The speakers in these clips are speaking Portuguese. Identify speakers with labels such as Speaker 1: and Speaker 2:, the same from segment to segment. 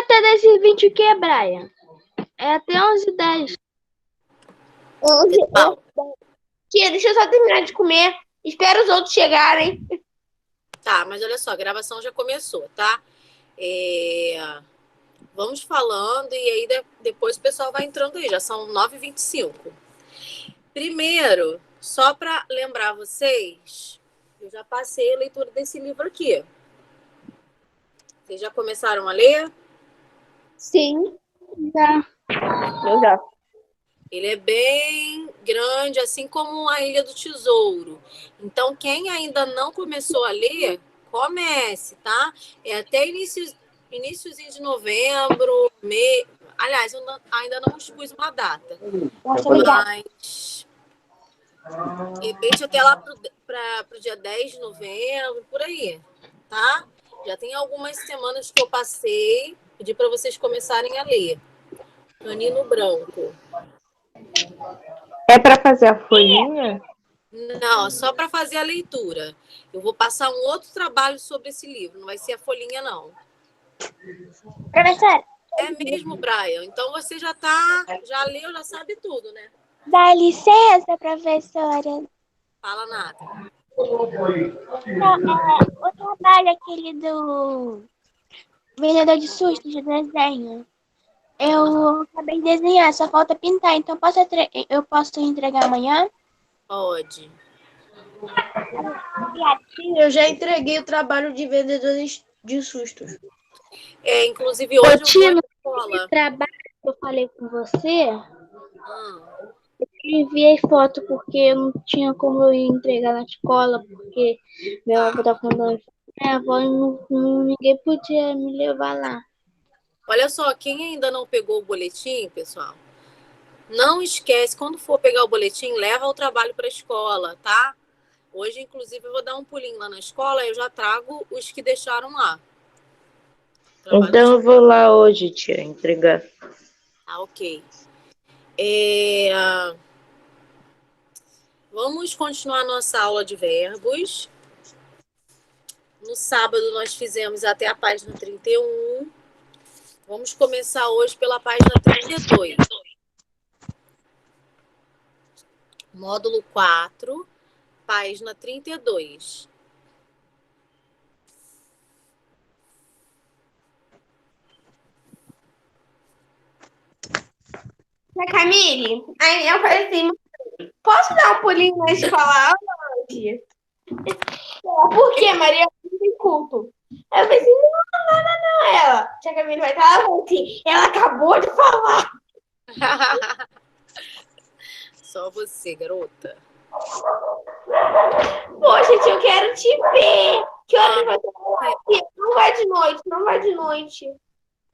Speaker 1: até desse 20 o que, Brian? É até 11h10.
Speaker 2: 11. Tia, deixa eu só terminar de comer. Espero os outros chegarem.
Speaker 3: Tá, mas olha só, a gravação já começou, tá? Vamos falando e aí depois o pessoal vai entrando aí. Já são 9h25. Primeiro, só para lembrar vocês, eu já passei a leitura desse livro aqui. Vocês já começaram a ler?
Speaker 2: Sim.
Speaker 1: Já.
Speaker 2: Eu já.
Speaker 3: Ele é bem grande, assim como a Ilha do Tesouro. Então, quem ainda não começou a ler, comece, tá? É até iníciozinho de novembro, aliás, eu ainda não expus uma data. Mas, de repente, até lá para o dia 10 de novembro, por aí, tá? Já tem algumas semanas que eu passei, pedi para vocês começarem a ler. Canino Branco.
Speaker 4: É para fazer a folhinha?
Speaker 3: Não, só para fazer a leitura. Eu vou passar um outro trabalho sobre esse livro, não vai ser a folhinha, não.
Speaker 2: Professora.
Speaker 3: É mesmo, Brian? Então você já leu, já sabe tudo, né?
Speaker 2: Dá licença, professora.
Speaker 3: Fala nada.
Speaker 2: O trabalho aquele do vendedor de susto de desenho. Eu acabei de desenhar, só falta pintar. Então eu posso entregar amanhã?
Speaker 3: Pode.
Speaker 2: Eu já entreguei o trabalho de vendedores de sustos.
Speaker 3: Inclusive hoje eu vou à escola.
Speaker 1: Esse trabalho que eu falei com você, eu enviei foto porque não tinha como eu ir entregar na escola, porque meu avô tá falando minha avó e ninguém podia me levar lá.
Speaker 3: Olha só, quem ainda não pegou o boletim, pessoal, não esquece, quando for pegar o boletim, leva o trabalho para a escola, tá? Hoje, inclusive, eu vou dar um pulinho lá na escola e eu já trago os que deixaram lá.
Speaker 4: Então eu vou lá hoje, tia, entregar.
Speaker 3: Ah, ok. Vamos continuar nossa aula de verbos. No sábado nós fizemos até a página 31. Vamos começar hoje pela página 32. Módulo 4, página 32.
Speaker 2: Camille, aí eu falei assim, posso dar um pulinho na escola hoje? Por quê, Maria? Não tem culto. Aí eu falei assim, não. Ela, tia Camille vai estar lá, assim, ela acabou de falar.
Speaker 3: Só você, garota.
Speaker 2: Poxa, tia, eu quero te ver. Que horas vai ser? Não vai de noite, não vai de noite.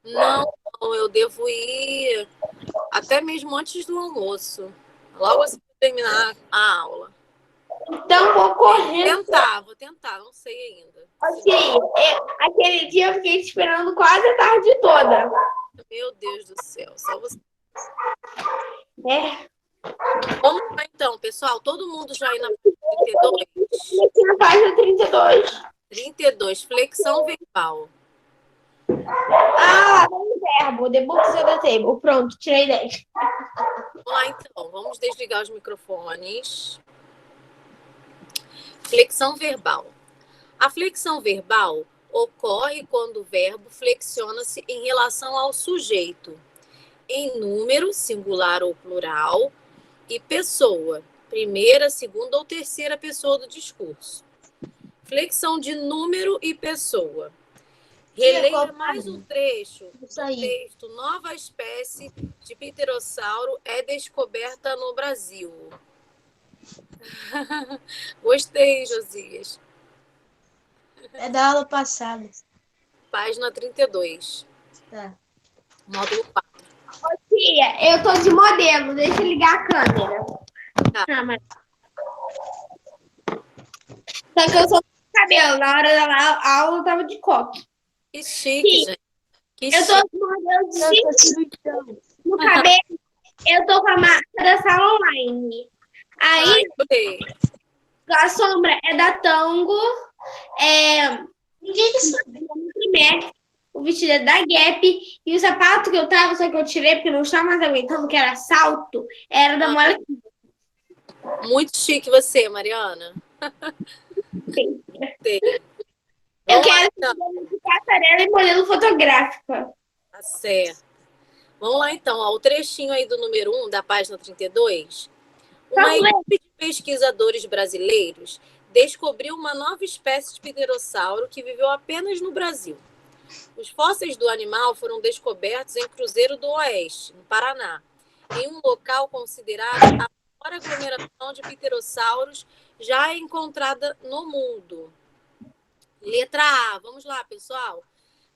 Speaker 3: Não, eu devo ir até mesmo antes do almoço. Logo assim que terminar a aula.
Speaker 2: Então vou correr.
Speaker 3: Vou tentar, não sei ainda.
Speaker 2: Ok, aquele dia eu fiquei te esperando quase a tarde toda.
Speaker 3: Meu Deus do céu, só você.
Speaker 2: Vamos
Speaker 3: lá então, pessoal. Todo mundo já aí na página 32?
Speaker 2: Aqui na página 32.
Speaker 3: 32, flexão verbal.
Speaker 2: Vamos verbo, the books on the table. Pronto, tirei 10.
Speaker 3: Vamos lá então, vamos desligar os microfones. Flexão verbal. A flexão verbal ocorre quando o verbo flexiona-se em relação ao sujeito, em número, singular ou plural, e pessoa, primeira, segunda ou terceira pessoa do discurso. Flexão de número e pessoa. Releia mais um trecho do texto. Nova espécie de pterossauro é descoberta no Brasil. Gostei, Josias.
Speaker 2: É da aula passada.
Speaker 3: Página 32.
Speaker 2: Tá.
Speaker 3: Módulo 4.
Speaker 2: Ô, tia, eu tô de modelo. Deixa eu ligar a câmera.
Speaker 3: Tá.
Speaker 2: Só que eu sou com cabelo. Na hora da aula eu tava de coque.
Speaker 3: Que chique, gente.
Speaker 2: Eu tô de modelo de no cabelo. Eu tô com a marca da sala online. Aí, a sombra é da Tango. Ninguém sabe. o vestido é da Gap e o sapato que eu tava, só que eu tirei porque eu não estava mais aguentando, que era salto, era da Molequinha.
Speaker 3: Muito chique você, Mariana. Tem.
Speaker 2: Eu
Speaker 3: Vamos lá,
Speaker 2: quero
Speaker 3: então.
Speaker 2: de passarela e modelo fotográfica.
Speaker 3: Tá certo. Vamos lá, então. Ó, o trechinho aí do número 1, da página 32. Uma equipe de pesquisadores brasileiros descobriu uma nova espécie de pterossauro que viveu apenas no Brasil. Os fósseis do animal foram descobertos em Cruzeiro do Oeste, no Paraná, em um local considerado a maior aglomeração de pterossauros já encontrada no mundo. Letra A. Vamos lá, pessoal.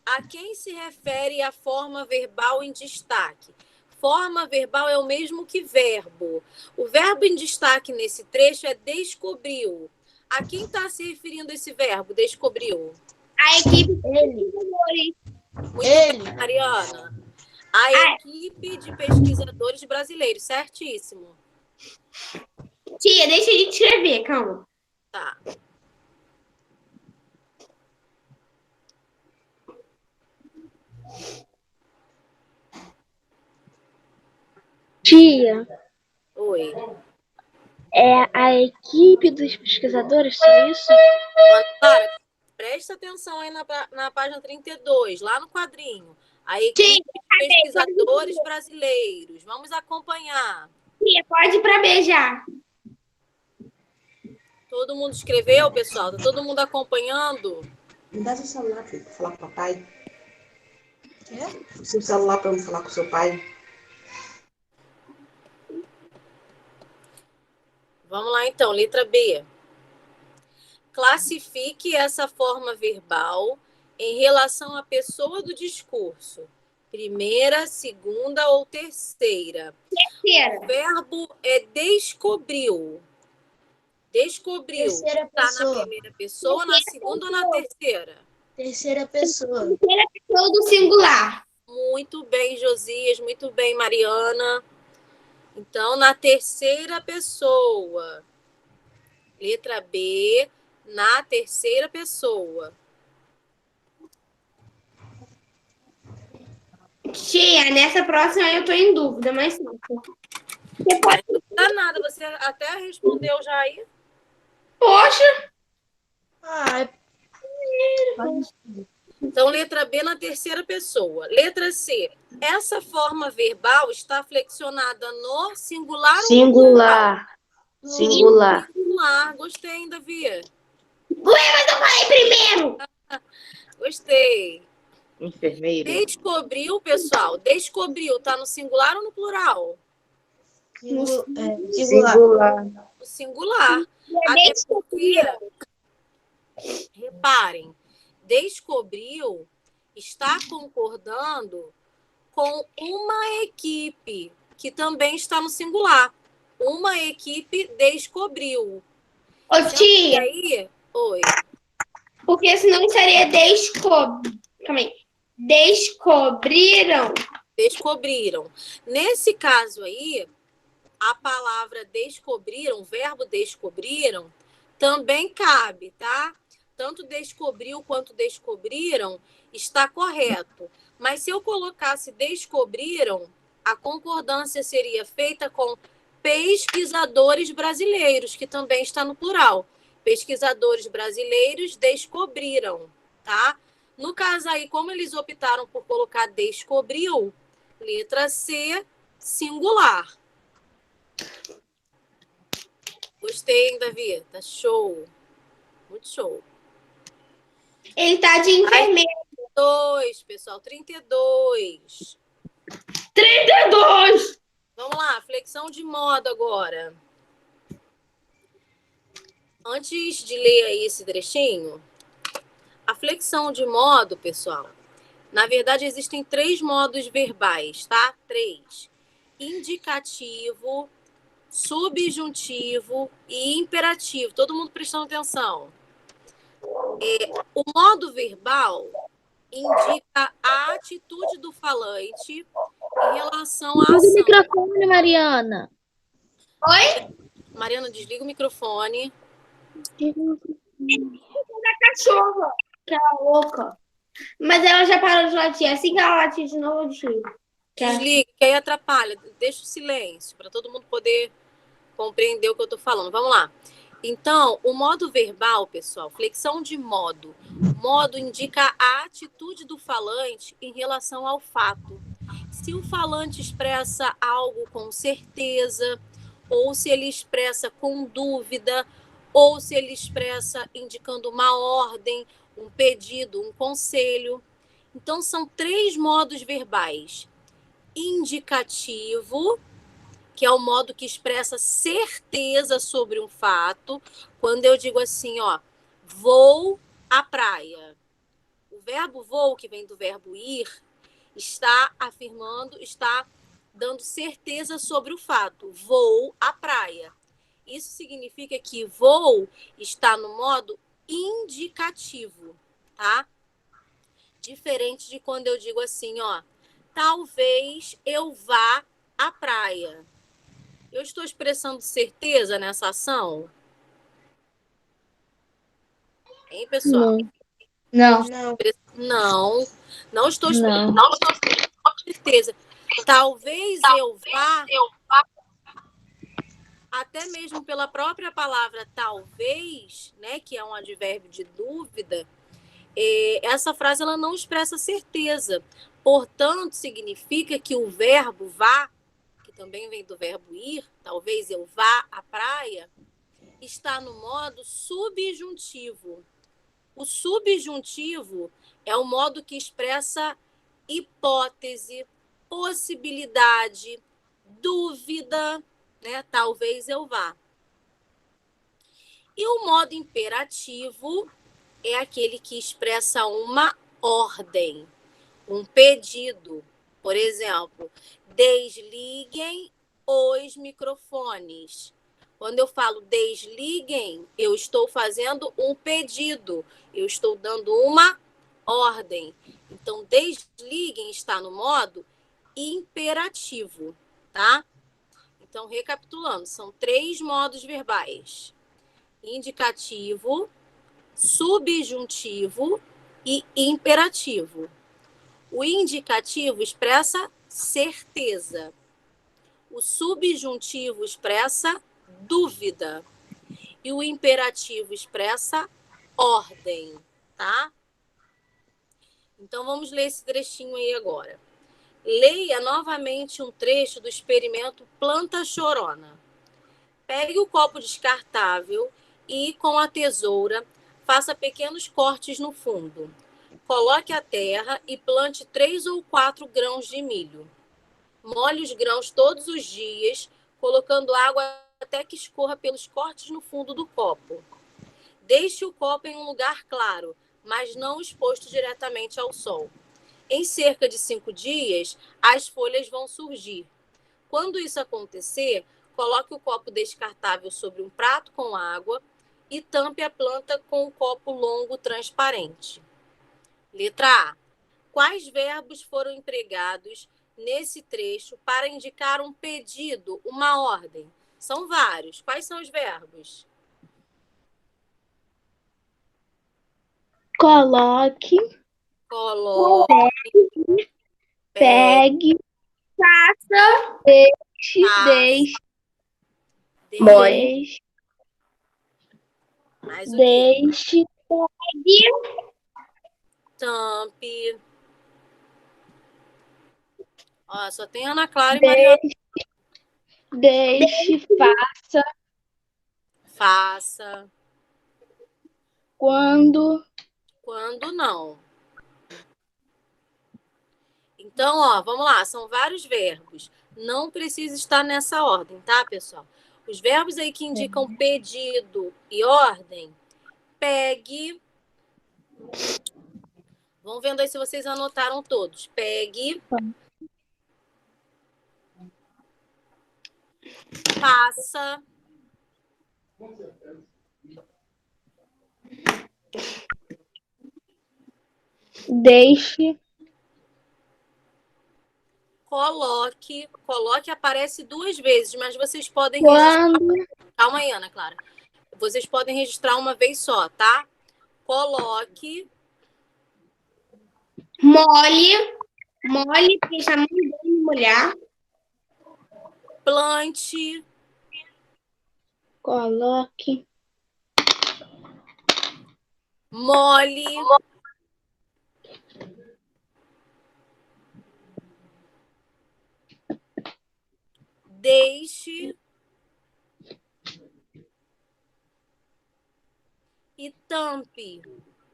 Speaker 3: A quem se refere a forma verbal em destaque? Forma verbal é o mesmo que verbo. O verbo em destaque nesse trecho é descobriu. A quem está se referindo esse verbo, descobriu?
Speaker 2: A equipe
Speaker 3: Muito bem, Mariana. A equipe de pesquisadores brasileiros, certíssimo.
Speaker 2: Tia, deixa eu escrever, calma.
Speaker 3: Tá.
Speaker 1: Tia,
Speaker 3: Oi.
Speaker 1: é a equipe dos pesquisadores, só isso?
Speaker 3: Clara, presta atenção aí na página 32, lá no quadrinho. A equipe de pesquisadores brasileiros. Vamos acompanhar.
Speaker 2: Tia, pode ir pra beijar.
Speaker 3: Todo mundo escreveu, pessoal? Tá todo mundo acompanhando?
Speaker 5: Me dá seu celular, filho, pra falar com o papai. É? O seu celular pra eu falar com o seu pai.
Speaker 3: Vamos lá, então. Letra B. Classifique essa forma verbal em relação à pessoa do discurso. Primeira, segunda ou terceira.
Speaker 2: Terceira.
Speaker 3: O verbo é descobriu. Descobriu.
Speaker 6: Terceira
Speaker 3: Está na
Speaker 6: pessoa.
Speaker 3: primeira pessoa, na segunda ou na terceira?
Speaker 6: Terceira pessoa.
Speaker 2: Terceira pessoa do singular.
Speaker 3: Muito bem, Josias. Muito bem, Mariana. Então, na terceira pessoa. Letra B, na terceira pessoa.
Speaker 2: Tia, nessa próxima eu tô em dúvida, mas não. Você pode...
Speaker 3: Não dá nada, você até respondeu já aí.
Speaker 2: Poxa!
Speaker 6: Ah,
Speaker 3: Então, letra B na terceira pessoa. Letra C. Essa forma verbal está flexionada no singular ou no
Speaker 4: Singular.
Speaker 3: plural?
Speaker 4: Singular.
Speaker 3: Singular. Gostei, hein, Davi?
Speaker 2: Ué, mas eu falei primeiro!
Speaker 3: Gostei.
Speaker 4: Enfermeira.
Speaker 3: Descobriu, pessoal. Descobriu. Tá no singular ou no plural?
Speaker 6: singular.
Speaker 4: Singular.
Speaker 3: No singular. Até porque, reparem, descobriu está concordando com uma equipe, que também está no singular. Uma equipe descobriu.
Speaker 2: Ô,
Speaker 3: E
Speaker 2: tia,
Speaker 3: aí, oi.
Speaker 2: porque senão seria Calma aí. Descobriram.
Speaker 3: Descobriram. Nesse caso aí, a palavra descobriram, o verbo descobriram, também cabe, tá? Tanto descobriu quanto descobriram está correto. Mas se eu colocasse descobriram, a concordância seria feita com pesquisadores brasileiros, que também está no plural. Pesquisadores brasileiros descobriram, tá? No caso aí, como eles optaram por colocar descobriu, letra C, singular. Gostei, hein, Davi? Tá show. Muito show.
Speaker 2: Ele tá de enfermeiro.
Speaker 3: 32, pessoal. 32.
Speaker 2: 32!
Speaker 3: Vamos lá, flexão de modo agora. Antes de ler aí esse trechinho, a flexão de modo, pessoal, na verdade existem 3 modos verbais, tá? 3. Indicativo, subjuntivo e imperativo. Todo mundo prestando atenção. O modo verbal indica a atitude do falante em relação à
Speaker 1: Liga o
Speaker 3: ação.
Speaker 1: microfone, Mariana.
Speaker 2: Oi?
Speaker 3: Mariana, desliga o microfone.
Speaker 2: Da cachorra. Aquela louca. Mas ela já parou de latir. Assim que ela latir de novo, eu desligo.
Speaker 3: Desliga, que aí atrapalha. Deixa o silêncio, para todo mundo poder compreender o que eu estou falando. Vamos lá. Então, o modo verbal, pessoal, flexão de modo. Modo indica a atitude do falante em relação ao fato. Se o falante expressa algo com certeza, ou se ele expressa com dúvida, ou se ele expressa indicando uma ordem, um pedido, um conselho. Então, são 3 modos verbais. Indicativo, que é o modo que expressa certeza sobre um fato. Quando eu digo assim, ó, vou à praia. O verbo vou, que vem do verbo ir, está afirmando, está dando certeza sobre o fato. Vou à praia. Isso significa que vou está no modo indicativo, tá? Diferente de quando eu digo assim, ó, talvez eu vá à praia. Eu estou expressando certeza nessa ação? Hein, pessoal?
Speaker 1: Não.
Speaker 3: Não estou expressando
Speaker 1: Não.
Speaker 3: certeza. Talvez eu vá, até mesmo pela própria palavra talvez, né, que é um advérbio de dúvida, essa frase ela não expressa certeza. Portanto, significa que o verbo vá, que também vem do verbo ir, talvez eu vá à praia, está no modo subjuntivo. O subjuntivo é o modo que expressa hipótese, possibilidade, dúvida, né? Talvez eu vá. E o modo imperativo é aquele que expressa uma ordem, um pedido. Por exemplo, desliguem os microfones. Quando eu falo desliguem, eu estou fazendo um pedido, eu estou dando uma ordem. Então, desliguem está no modo imperativo, tá? Então, recapitulando, são 3 modos verbais: indicativo, subjuntivo e imperativo. O indicativo expressa certeza. O subjuntivo expressa dúvida. E o imperativo expressa ordem, tá? Então, vamos ler esse trechinho aí agora. Leia novamente um trecho do experimento Planta Chorona. Pegue o copo descartável e, com a tesoura, faça pequenos cortes no fundo. Coloque a terra e plante 3 ou 4 grãos de milho. Molhe os grãos todos os dias, colocando água até que escorra pelos cortes no fundo do copo. Deixe o copo em um lugar claro, mas não exposto diretamente ao sol. Em cerca de 5 dias, as folhas vão surgir. Quando isso acontecer, coloque o copo descartável sobre um prato com água e tampe a planta com um copo longo transparente. Letra A. Quais verbos foram empregados nesse trecho para indicar um pedido, uma ordem? São vários. Quais são os verbos?
Speaker 1: Coloque, pegue,
Speaker 2: Faça.
Speaker 1: deixe,
Speaker 3: Mais o quê?
Speaker 1: deixe,
Speaker 3: Tampe. Ó, só tem Ana Clara e Mariana.
Speaker 1: deixe,
Speaker 3: Faça.
Speaker 1: quando,
Speaker 3: Não. Então, ó, vamos lá, são vários verbos. Não precisa estar nessa ordem, tá, pessoal? Os verbos aí que indicam pedido e ordem, pegue. Vão vendo aí se vocês anotaram todos. Pegue. Faça.
Speaker 1: deixe,
Speaker 3: Coloque. Coloque aparece 2 vezes, mas vocês podem
Speaker 1: quando,
Speaker 3: registrar. Calma aí, Ana Clara. Vocês podem registrar uma vez só, tá? Coloque.
Speaker 2: Mole, deixa a mão dele molhar.
Speaker 3: Plante,
Speaker 1: Coloque.
Speaker 3: mole, deixe e tampe.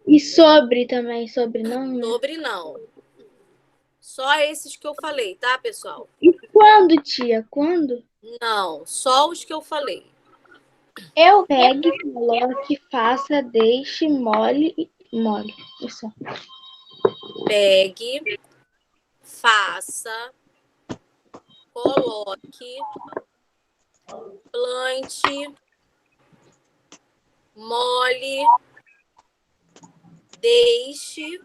Speaker 1: E sobre também, sobre não, né?
Speaker 3: Sobre não. Só esses que eu falei, tá, pessoal?
Speaker 1: E quando, tia? Quando?
Speaker 3: Não, só os que eu falei.
Speaker 1: Eu pegue, coloque, faça, deixe, mole. Isso.
Speaker 3: Pegue, faça, coloque, plante, mole, deixe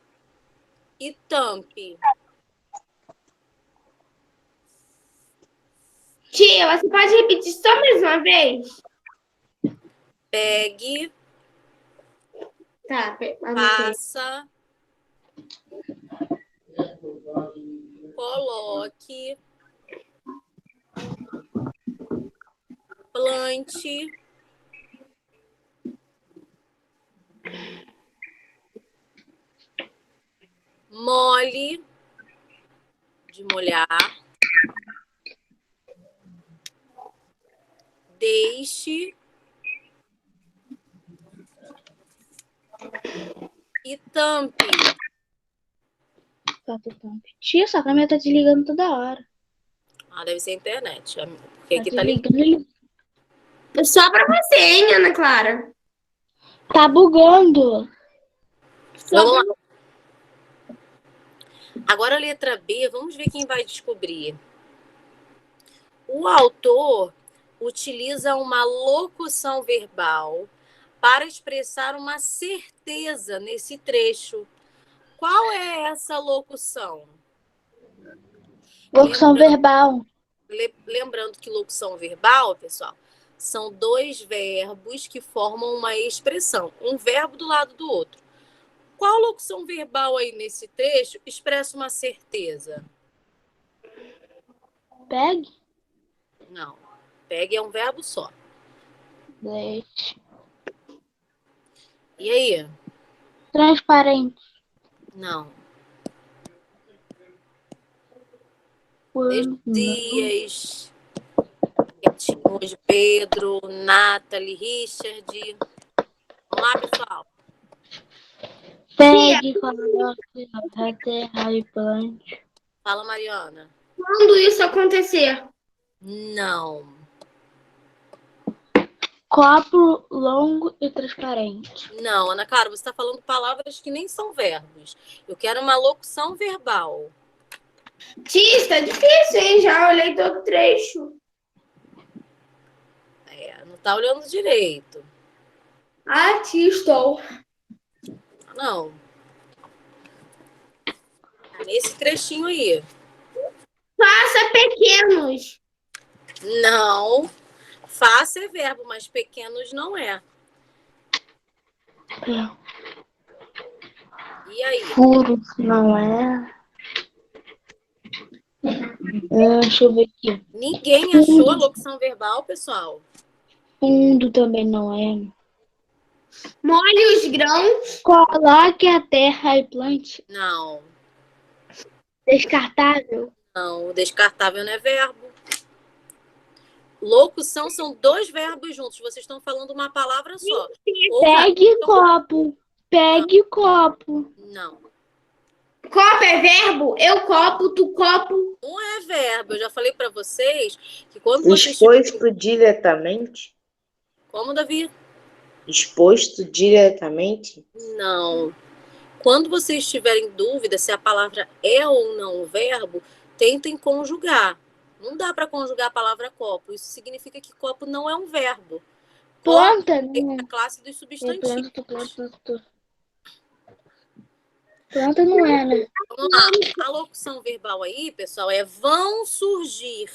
Speaker 3: e tampe.
Speaker 2: Tia, você pode repetir só mais uma vez?
Speaker 3: Pegue,
Speaker 2: Tá, anotei.
Speaker 3: faça, coloque, plante, mole, de molhar, deixe e tampe.
Speaker 1: Tia, sua câmera tá desligando toda hora.
Speaker 3: Ah, deve ser a internet. Porque
Speaker 1: Tá
Speaker 3: aqui tá ligado.
Speaker 1: desligando.
Speaker 2: Só pra você, hein, Ana Clara?
Speaker 1: Tá bugando.
Speaker 3: Vamos lá. Agora a letra B, vamos ver quem vai descobrir. O autor utiliza uma locução verbal para expressar uma certeza nesse trecho. Qual é essa locução?
Speaker 1: Locução verbal.
Speaker 3: Lembrando que locução verbal, pessoal, são dois verbos que formam uma expressão, um verbo do lado do outro. Qual locução verbal aí nesse trecho expressa uma certeza?
Speaker 1: Pegue.
Speaker 3: Não. Pegue é um verbo só.
Speaker 1: Deixe.
Speaker 3: E aí?
Speaker 1: Transparente.
Speaker 3: Não.
Speaker 1: Quando?
Speaker 3: Dias, hoje Pedro, Nathalie, Richard. Vamos lá, pessoal.
Speaker 1: Pegue, coloque, terra e plante.
Speaker 3: Fala, Mariana.
Speaker 2: Quando isso acontecer?
Speaker 3: Não.
Speaker 1: Copo longo e transparente.
Speaker 3: Não, Ana Clara, você está falando palavras que nem são verbos. Eu quero uma locução verbal.
Speaker 2: Tia, está difícil, hein? Já olhei todo o trecho.
Speaker 3: Não tá olhando direito.
Speaker 2: Ah, tia, estou.
Speaker 3: Não. Nesse trechinho aí.
Speaker 2: Faça pequenos.
Speaker 3: Não. Faça é verbo, mas pequenos não é. E aí?
Speaker 1: Furos não é. Deixa eu ver aqui.
Speaker 3: Ninguém achou a locução verbal, pessoal?
Speaker 1: Fundo também não é.
Speaker 2: Molhe os grãos.
Speaker 1: Coloque a terra e plante.
Speaker 3: Não.
Speaker 1: Descartável.
Speaker 3: Não, o descartável não é verbo. Locução são dois verbos juntos. Vocês estão falando uma palavra só.
Speaker 1: Pegue copo. Pegue copo.
Speaker 3: Não.
Speaker 2: Copo é verbo? Eu copo, tu copo.
Speaker 3: Não é verbo. Eu já falei para vocês que quando vocês...
Speaker 4: Exposto diretamente?
Speaker 3: Como, Davi?
Speaker 4: Exposto diretamente?
Speaker 3: Não. Quando vocês tiverem dúvida se a palavra é ou não um verbo, tentem conjugar. Não dá para conjugar a palavra copo. Isso significa que copo não é um verbo.
Speaker 1: Planta,
Speaker 3: Copo
Speaker 1: não
Speaker 3: é a classe dos substantivos.
Speaker 1: Planta não é, né?
Speaker 3: Vamos lá. A locução verbal aí, pessoal, é vão surgir.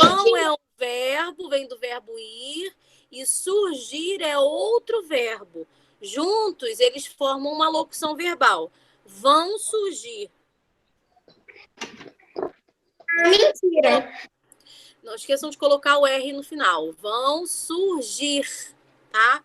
Speaker 3: Vão é um verbo, vem do verbo ir, e surgir é outro verbo. Juntos, eles formam uma locução verbal. Vão surgir.
Speaker 2: Mentira.
Speaker 3: Não esqueçam de colocar o R no final. Vão surgir, tá?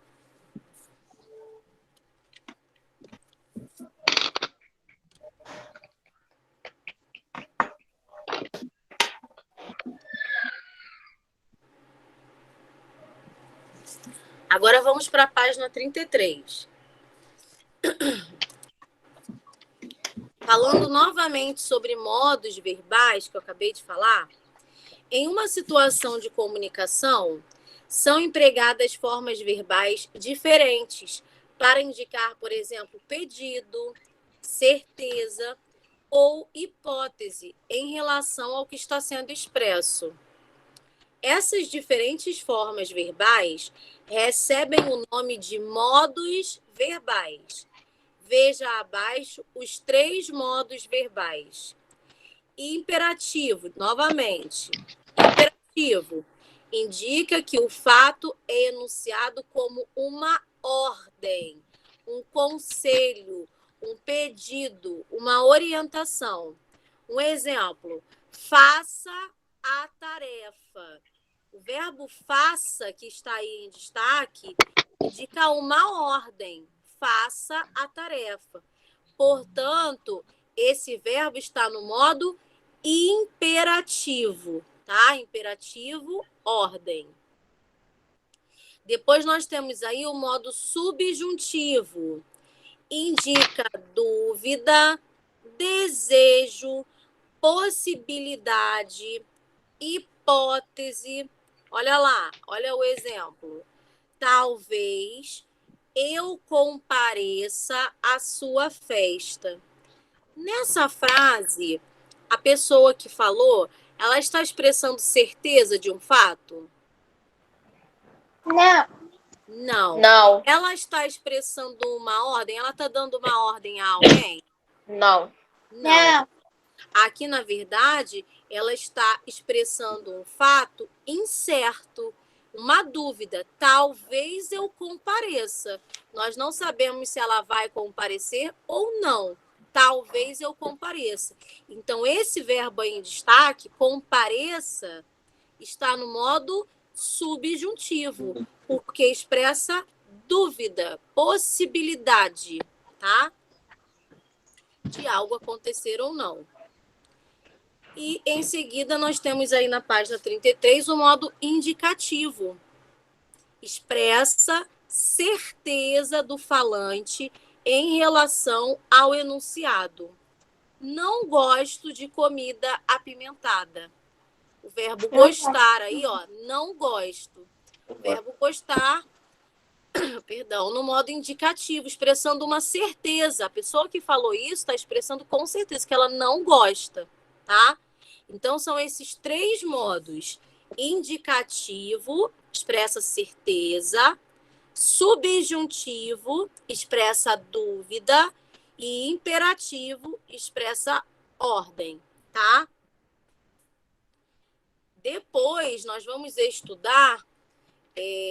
Speaker 3: Agora vamos para a página 33. Falando novamente sobre modos verbais que eu acabei de falar, em uma situação de comunicação, são empregadas formas verbais diferentes para indicar, por exemplo, pedido, certeza ou hipótese em relação ao que está sendo expresso. Essas diferentes formas verbais recebem o nome de modos verbais. Veja abaixo os 3 modos verbais. Imperativo, novamente. Imperativo indica que o fato é enunciado como uma ordem, um conselho, um pedido, uma orientação. Um exemplo: faça a tarefa. O verbo faça, que está aí em destaque, indica uma ordem. Faça a tarefa. Portanto, esse verbo está no modo imperativo, tá? Imperativo, ordem. Depois nós temos aí o modo subjuntivo. Indica dúvida, desejo, possibilidade, hipótese. Olha lá, olha o exemplo. Talvez eu compareça à sua festa. Nessa frase, a pessoa que falou, ela está expressando certeza de um fato?
Speaker 2: Não.
Speaker 3: Não.
Speaker 2: Não.
Speaker 3: Ela está expressando uma ordem? Ela está dando uma ordem a alguém?
Speaker 2: Não.
Speaker 3: Não. Aqui, na verdade, ela está expressando um fato incerto, uma dúvida. Talvez eu compareça. Nós não sabemos se ela vai comparecer ou não. Talvez eu compareça. Então, esse verbo aí em destaque, compareça, está no modo subjuntivo, porque expressa dúvida, possibilidade, tá? De algo acontecer ou não. E, em seguida, nós temos aí na página 33 o modo indicativo. Expressa certeza do falante em relação ao enunciado. Não gosto de comida apimentada. O verbo gostar aí, ó, não gosto. O verbo gostar, perdão, no modo indicativo, expressando uma certeza. A pessoa que falou isso está expressando com certeza que ela não gosta, tá? Então, são esses 3 modos. Indicativo, expressa certeza. Subjuntivo, expressa dúvida. E imperativo, expressa ordem, tá? Depois, nós vamos estudar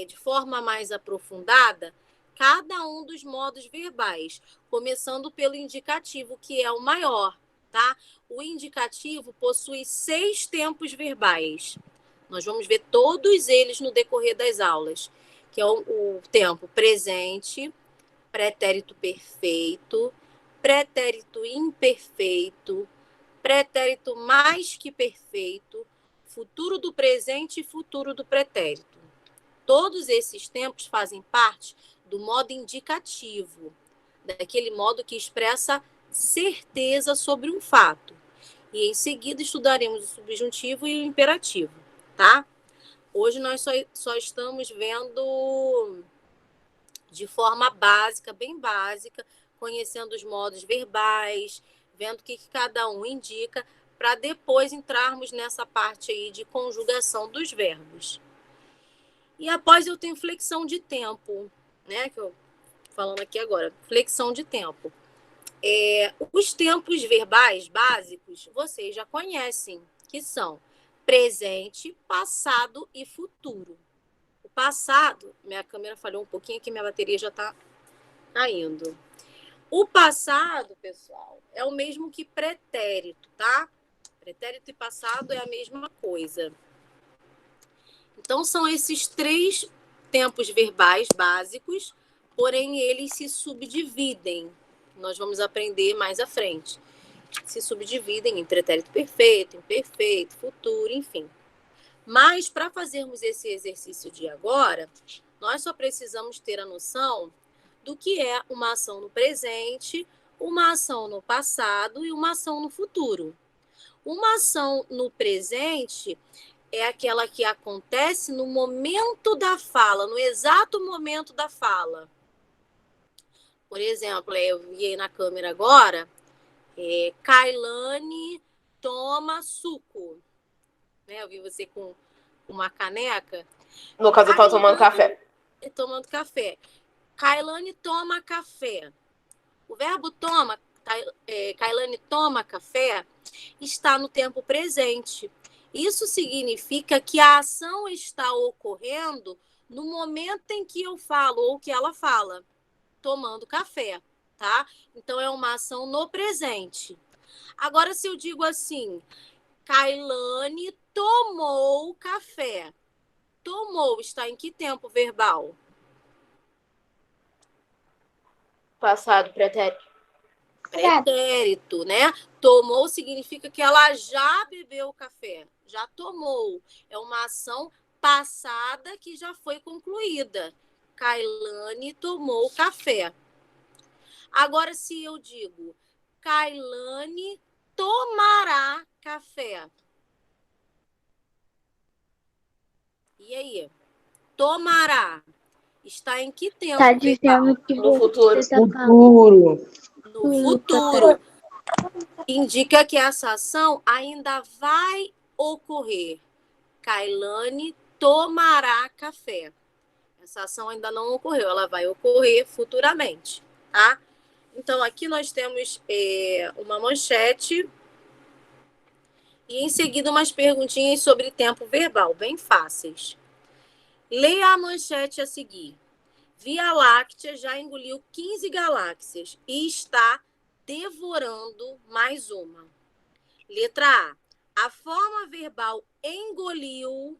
Speaker 3: de forma mais aprofundada cada um dos modos verbais, começando pelo indicativo, que é o maior. Tá? O indicativo possui 6 tempos verbais. Nós vamos ver todos eles no decorrer das aulas, que é o tempo presente, pretérito perfeito, pretérito imperfeito, pretérito mais que perfeito, futuro do presente e futuro do pretérito. Todos esses tempos fazem parte do modo indicativo, daquele modo que expressa certeza sobre um fato. E em seguida estudaremos o subjuntivo e o imperativo, tá? Hoje nós só estamos vendo de forma básica, bem básica, conhecendo os modos verbais, vendo o que cada um indica, para depois entrarmos nessa parte aí de conjugação dos verbos. E após eu tenho flexão de tempo, né? Que eu falando aqui agora, flexão de tempo. Os tempos verbais básicos vocês já conhecem, que são presente, passado e futuro. O passado, minha câmera falhou um pouquinho aqui, minha bateria já está caindo. O passado, pessoal, é o mesmo que pretérito, tá? Pretérito e passado é a mesma coisa. Então, são esses 3 tempos verbais básicos, porém, eles se subdividem. Nós vamos aprender mais à frente. Se subdividem em pretérito perfeito, imperfeito, futuro, enfim. Mas, para fazermos esse exercício de agora, nós só precisamos ter a noção do que é uma ação no presente, uma ação no passado e uma ação no futuro. Uma ação no presente é aquela que acontece no momento da fala, no exato momento da fala. Por exemplo, eu vi aí na câmera agora, Kailane toma suco. Né? Eu vi você com uma caneca.
Speaker 2: No caso, eu tava tomando café.
Speaker 3: Tomando café. Kailane toma café. O verbo toma, Kailane toma café, está no tempo presente. Isso significa que a ação está ocorrendo no momento em que eu falo ou que ela fala, tomando café, tá? Então, é uma ação no presente. Agora, se eu digo assim, Kailane tomou café. Tomou está em que tempo verbal?
Speaker 2: Passado, pretérito.
Speaker 3: Pretérito, né? Tomou significa que ela já bebeu o café, já tomou. É uma ação passada que já foi concluída. Kailane tomou café. Agora, se eu digo, Kailane tomará café. E aí? Tomará. Está em que tempo?
Speaker 1: Tá dizendo que
Speaker 2: No futuro.
Speaker 1: você tá
Speaker 4: Futuro.
Speaker 3: No futuro. Indica que essa ação ainda vai ocorrer. Kailane tomará café. Essa ação ainda não ocorreu, ela vai ocorrer futuramente, tá? Então, aqui nós temos uma manchete e, em seguida, umas perguntinhas sobre tempo verbal, bem fáceis. Leia a manchete a seguir. Via Láctea já engoliu 15 galáxias e está devorando mais uma. Letra A. A forma verbal engoliu,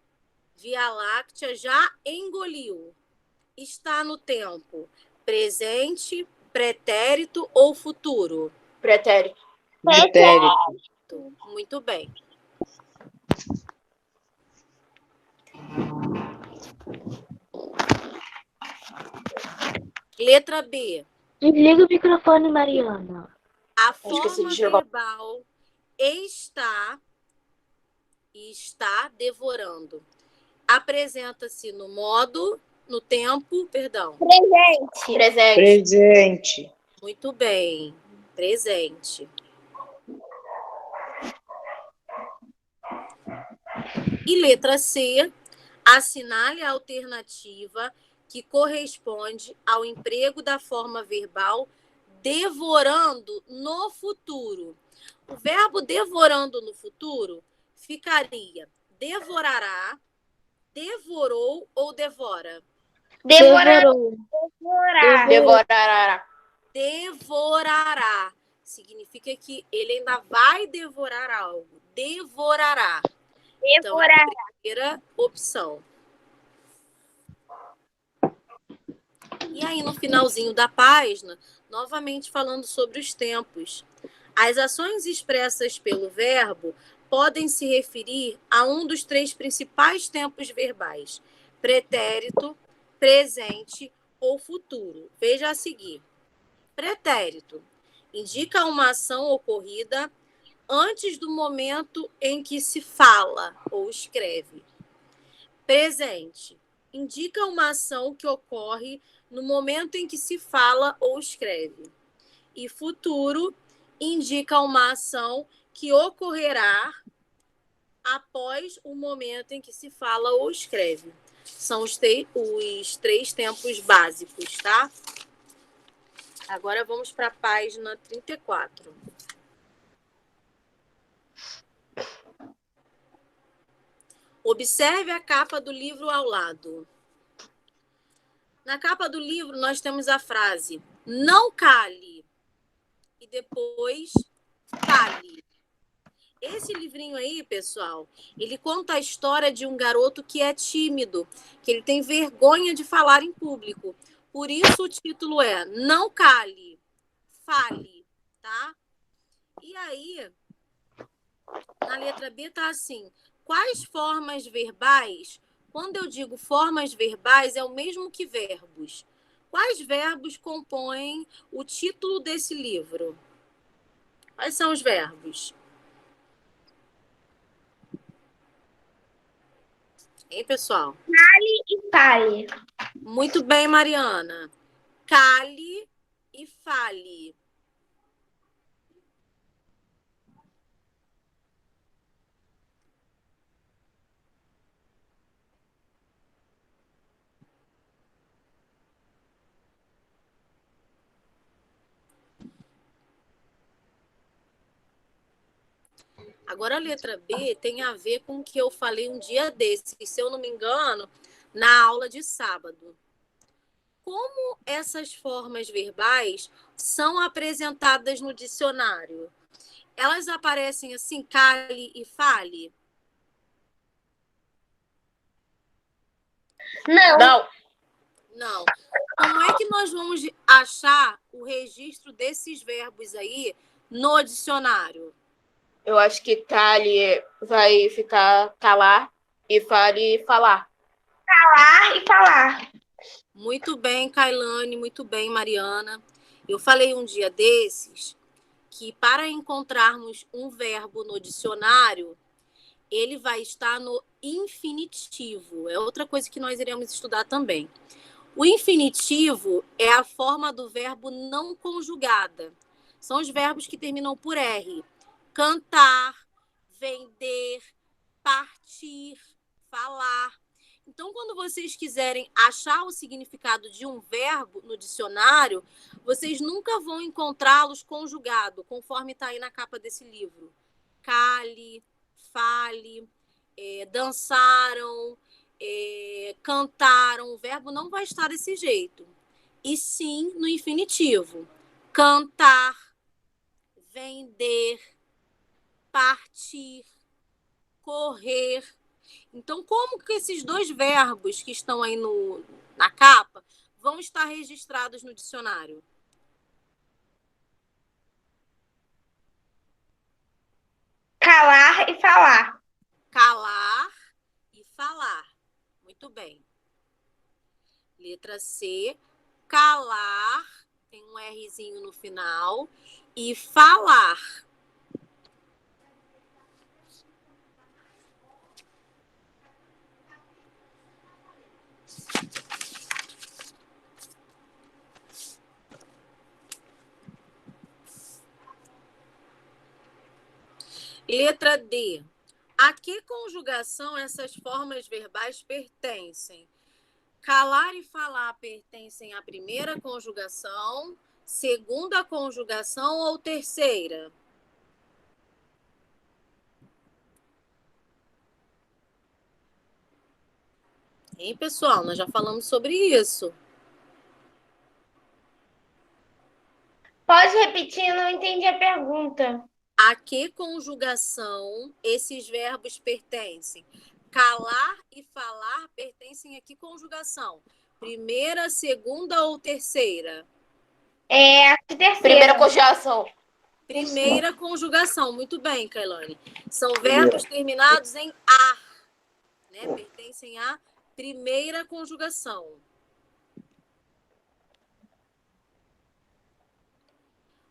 Speaker 3: Via Láctea já engoliu. Está no tempo presente, pretérito ou futuro?
Speaker 2: Pretérito.
Speaker 4: Pretérito.
Speaker 3: Muito bem. Letra B.
Speaker 1: Desliga o microfone, Mariana.
Speaker 3: A
Speaker 2: esqueci
Speaker 3: forma
Speaker 2: de jogar.
Speaker 3: verbal está devorando. Apresenta-se no modo, no tempo, perdão.
Speaker 2: Presente.
Speaker 4: Presente.
Speaker 3: Muito bem. Presente. E letra C. Assinale a alternativa que corresponde ao emprego da forma verbal devorando no futuro. O verbo devorando no futuro ficaria devorará, devorou ou devora?
Speaker 1: Devorou.
Speaker 2: Devorará.
Speaker 3: Devorará. Significa que ele ainda vai devorar algo. Devorará. Então, é a primeira opção. E aí, no finalzinho da página, novamente falando sobre os tempos. As ações expressas pelo verbo podem se referir a um dos 3 principais tempos verbais: pretérito, presente ou futuro. Veja a seguir. Pretérito indica uma ação ocorrida antes do momento em que se fala ou escreve. Presente indica uma ação que ocorre no momento em que se fala ou escreve. E futuro indica uma ação que ocorrerá após o momento em que se fala ou escreve. São os 3 tempos básicos, tá? Agora vamos para a página 34. Observe a capa do livro ao lado. Na capa do livro, nós temos a frase: não cale. e depois fale. Esse livrinho aí, pessoal, ele conta a história de um garoto que é tímido, que ele tem vergonha de falar em público. Por isso o título é Não Cale, Fale, tá? E aí, na letra B tá assim, quais formas verbais, quando eu digo formas verbais, é o mesmo que verbos. Quais verbos compõem o título desse livro? Quais são os verbos? Hein, pessoal?
Speaker 2: E fale.
Speaker 3: Muito bem, Mariana. Cale e fale. Agora, a letra B tem a ver com o que eu falei um dia desses, se eu não me engano, na aula de sábado. Como essas formas verbais são apresentadas no dicionário? Elas aparecem assim, cale e fale?
Speaker 2: Não.
Speaker 3: Não. Como é que nós vamos achar o registro desses verbos aí no dicionário?
Speaker 2: Eu acho que cale vai ficar calar e fale falar. Calar e falar.
Speaker 3: Muito bem, Kailane, muito bem, Mariana. Eu falei um dia desses que para encontrarmos um verbo no dicionário, ele vai estar no infinitivo. É outra coisa que nós iremos estudar também. O infinitivo é a forma do verbo não conjugada. São os verbos que terminam por R. Cantar, vender, partir, falar. Então, quando vocês quiserem achar o significado de um verbo no dicionário, vocês nunca vão encontrá-los conjugado, conforme está aí na capa desse livro. Cale, fale, dançaram, cantaram. O verbo não vai estar desse jeito. E sim no infinitivo. Cantar, vender, partir, correr. Então, como que esses dois verbos que estão aí na capa vão estar registrados no dicionário?
Speaker 2: Calar e falar.
Speaker 3: Calar e falar. Muito bem. Letra C, calar, tem um Rzinho no final, e falar. Letra D. A que conjugação essas formas verbais pertencem? Calar e falar pertencem à primeira conjugação, segunda conjugação ou terceira? Hein, pessoal? Nós já falamos sobre isso.
Speaker 2: Pode repetir, não entendi a pergunta.
Speaker 3: A que conjugação esses verbos pertencem? Calar e falar pertencem a que conjugação? Primeira, segunda ou terceira?
Speaker 2: É a terceira. Primeira conjugação.
Speaker 3: Primeira conjugação. Muito bem, Kailane. São verbos terminados em ar, né? Pertencem à primeira conjugação.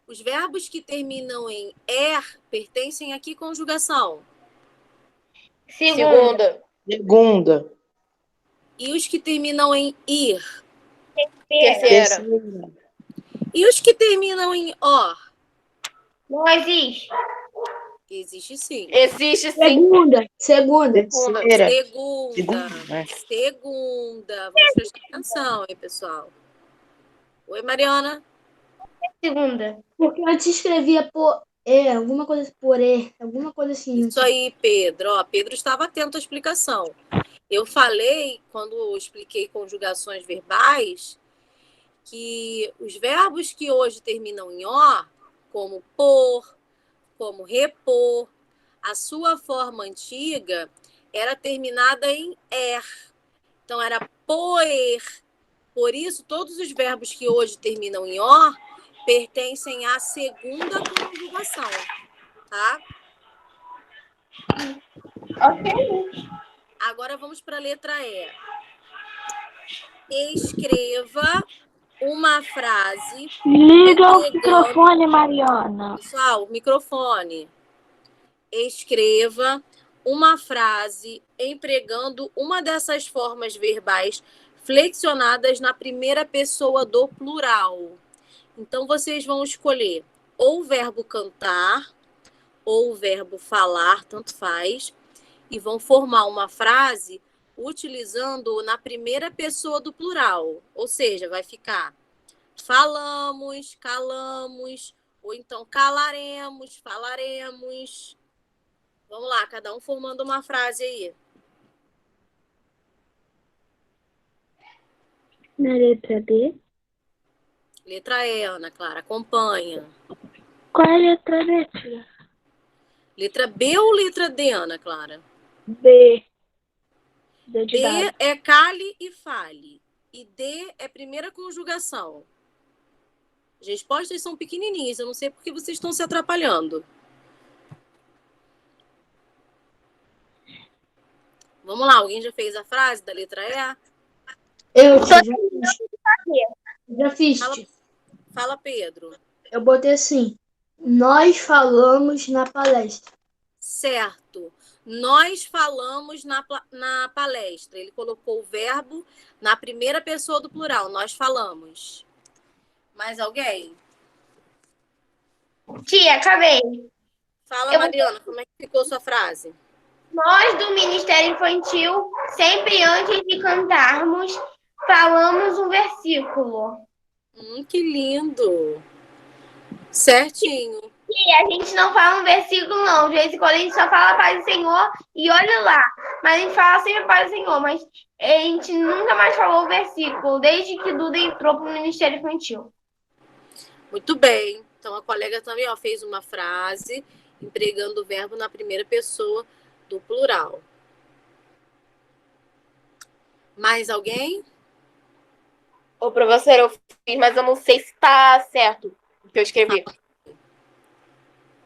Speaker 3: Os verbos que terminam em er pertencem a que conjugação?
Speaker 2: Segunda.
Speaker 4: Segunda.
Speaker 3: E os que terminam em ir?
Speaker 2: Terceira.
Speaker 3: E os que terminam em or?
Speaker 2: Não existe.
Speaker 3: Existe sim.
Speaker 2: Existe sim.
Speaker 1: Segunda.
Speaker 4: Terceira.
Speaker 3: Segunda. Vamos prestar atenção, hein, pessoal? Oi, Mariana.
Speaker 2: Segunda.
Speaker 1: Porque antes escrevia por alguma coisa por alguma coisa assim.
Speaker 3: Isso aí, Pedro. Ó, Pedro estava atento à explicação. Eu falei, quando eu expliquei conjugações verbais, que os verbos que hoje terminam em ó como pôr, como repor. A sua forma antiga era terminada em er. Então, era poer. Por isso, todos os verbos que hoje terminam em or pertencem à segunda conjugação, tá?
Speaker 2: Ok.
Speaker 3: Agora vamos para a letra E. Escreva uma frase.
Speaker 1: Liga o microfone, Mariana.
Speaker 3: Pessoal, microfone. Escreva uma frase empregando uma dessas formas verbais flexionadas na primeira pessoa do plural. Então, vocês vão escolher ou o verbo cantar ou o verbo falar, tanto faz, e vão formar uma frase utilizando na primeira pessoa do plural. Ou seja, vai ficar falamos, calamos, ou então calaremos, falaremos. Vamos lá, cada um formando uma frase aí.
Speaker 1: Na letra D.
Speaker 3: Letra E, Ana Clara, acompanha.
Speaker 1: Qual é a letra D, tia?
Speaker 3: Letra B ou letra D, Ana Clara?
Speaker 1: B. D de
Speaker 3: D
Speaker 1: dado.
Speaker 3: é cale e fale. E D é primeira conjugação. As respostas são pequenininhas, eu não sei por que vocês estão se atrapalhando. Vamos lá, alguém já fez a frase da letra E?
Speaker 6: Eu já fiz.
Speaker 3: Fala, Pedro.
Speaker 6: Eu botei assim. Nós falamos na palestra.
Speaker 3: Certo. Nós falamos na palestra. Ele colocou o verbo na primeira pessoa do plural. Nós falamos. Mais alguém?
Speaker 2: Tia, acabei.
Speaker 3: Fala, Mariana, como é que ficou sua frase?
Speaker 2: Nós do Ministério Infantil, sempre antes de cantarmos, falamos um versículo.
Speaker 3: Que lindo. Certinho.
Speaker 2: E a gente não fala um versículo, não. De vez em quando a gente só fala paz do Senhor e olha lá. Mas a gente fala sempre paz do Senhor, mas a gente nunca mais falou o versículo, desde que Duda entrou para o Ministério Infantil.
Speaker 3: Muito bem. Então, a colega também fez uma frase empregando o verbo na primeira pessoa do plural. Mais alguém?
Speaker 2: Ô, professora, eu fiz, mas eu não sei se tá certo o que eu escrevi.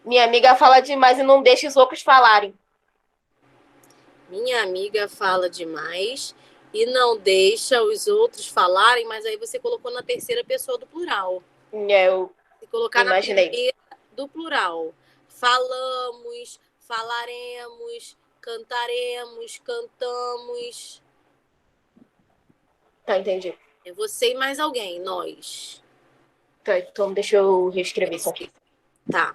Speaker 2: Minha amiga fala demais e não deixa os outros falarem.
Speaker 3: Minha amiga fala demais e não deixa os outros falarem, mas aí você colocou na terceira pessoa do plural.
Speaker 2: Eu
Speaker 3: Se colocar
Speaker 2: imaginei.
Speaker 3: na primeira do plural. Falamos, falaremos, cantaremos, cantamos.
Speaker 2: Tá, entendi.
Speaker 3: É você e mais alguém, nós.
Speaker 2: Tá, então deixa eu reescrever isso aqui.
Speaker 3: Tá.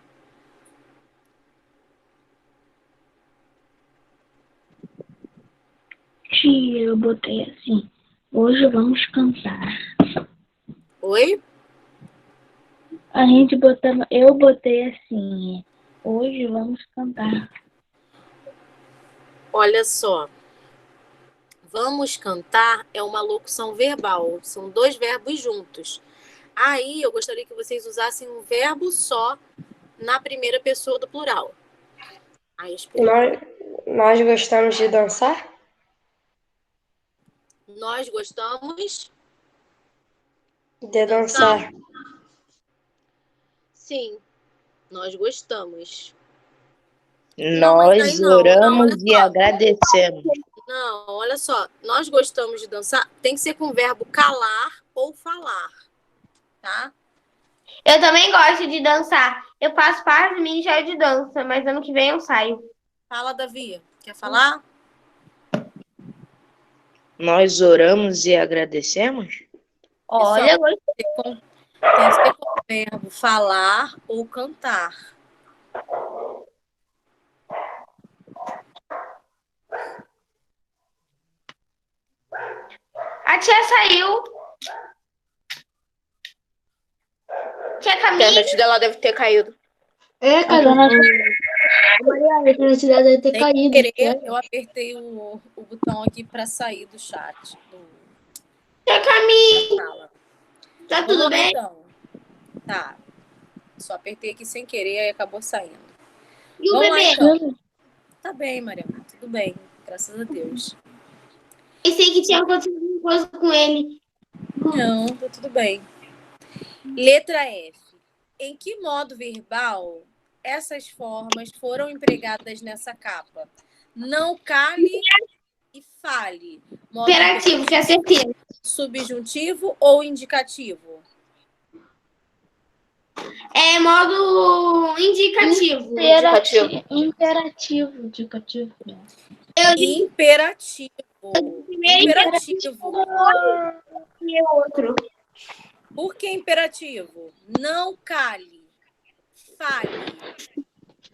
Speaker 1: Tia, eu botei assim. Hoje vamos cantar.
Speaker 3: Oi?
Speaker 1: A gente botava. Eu botei assim. Hoje vamos cantar.
Speaker 3: Olha só. Vamos cantar é uma locução verbal. São dois verbos juntos. Aí eu gostaria que vocês usassem um verbo só na primeira pessoa do plural. Aí,
Speaker 7: Nós gostamos de dançar?
Speaker 3: nós gostamos
Speaker 7: De dançar.
Speaker 3: Sim, nós gostamos.
Speaker 4: Nós oramos e agradecemos.
Speaker 3: Não, olha só. Nós gostamos de dançar. Tem que ser com o verbo calar ou falar. Tá?
Speaker 2: Eu também gosto de dançar. Eu faço parte do Ministério de Dança, mas ano que vem eu saio.
Speaker 3: Fala, Davi. Quer falar?
Speaker 4: Nós oramos e agradecemos?
Speaker 2: Olha,
Speaker 3: Pessoal, tem que ser com o verbo falar ou cantar.
Speaker 2: a tia saiu. Tia
Speaker 7: A
Speaker 2: Camila.
Speaker 7: internet dela deve ter caído.
Speaker 6: É, cara. Mariana, a internet dela deve ter
Speaker 3: Sem
Speaker 6: caído.
Speaker 3: querer, eu apertei o botão aqui para sair do chat.
Speaker 2: Tia Camila.
Speaker 3: Fala.
Speaker 2: Tá tudo bem?
Speaker 3: Então. Tá. Só apertei aqui sem querer e acabou saindo.
Speaker 2: E o
Speaker 3: Vamos lá,
Speaker 2: bebê?
Speaker 3: então. Tá bem, Mariana. Tudo bem. Graças a Deus.
Speaker 2: Pensei que tinha acontecido alguma coisa com ele.
Speaker 3: Não, tá tudo bem. Letra F. Em que modo verbal essas formas foram empregadas nessa capa? Não cale e fale. Modo
Speaker 2: Imperativo, que é certeza.
Speaker 3: subjuntivo ou indicativo?
Speaker 2: É modo indicativo.
Speaker 1: Imperativo.
Speaker 2: Eu disse
Speaker 3: Imperativo.
Speaker 2: primeiro
Speaker 3: Imperativo.
Speaker 2: e o outro.
Speaker 3: Por que imperativo? Não cale. Fale.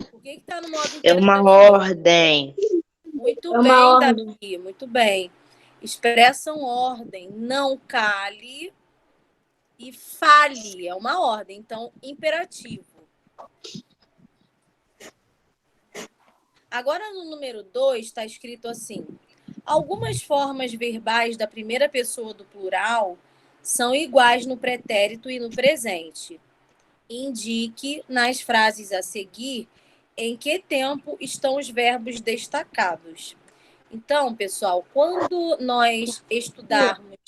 Speaker 3: Por que está no modo
Speaker 4: É
Speaker 3: imperativo?
Speaker 4: uma ordem.
Speaker 3: Muito
Speaker 1: É uma
Speaker 3: bem,
Speaker 1: ordem.
Speaker 3: Davi. Muito bem. Expressam ordem. Não cale e fale. É uma ordem. Então, imperativo. Agora, no número 2, está escrito assim. Algumas formas verbais da primeira pessoa do plural são iguais no pretérito e no presente. Indique nas frases a seguir em que tempo estão os verbos destacados. Então, pessoal, quando nós estudarmos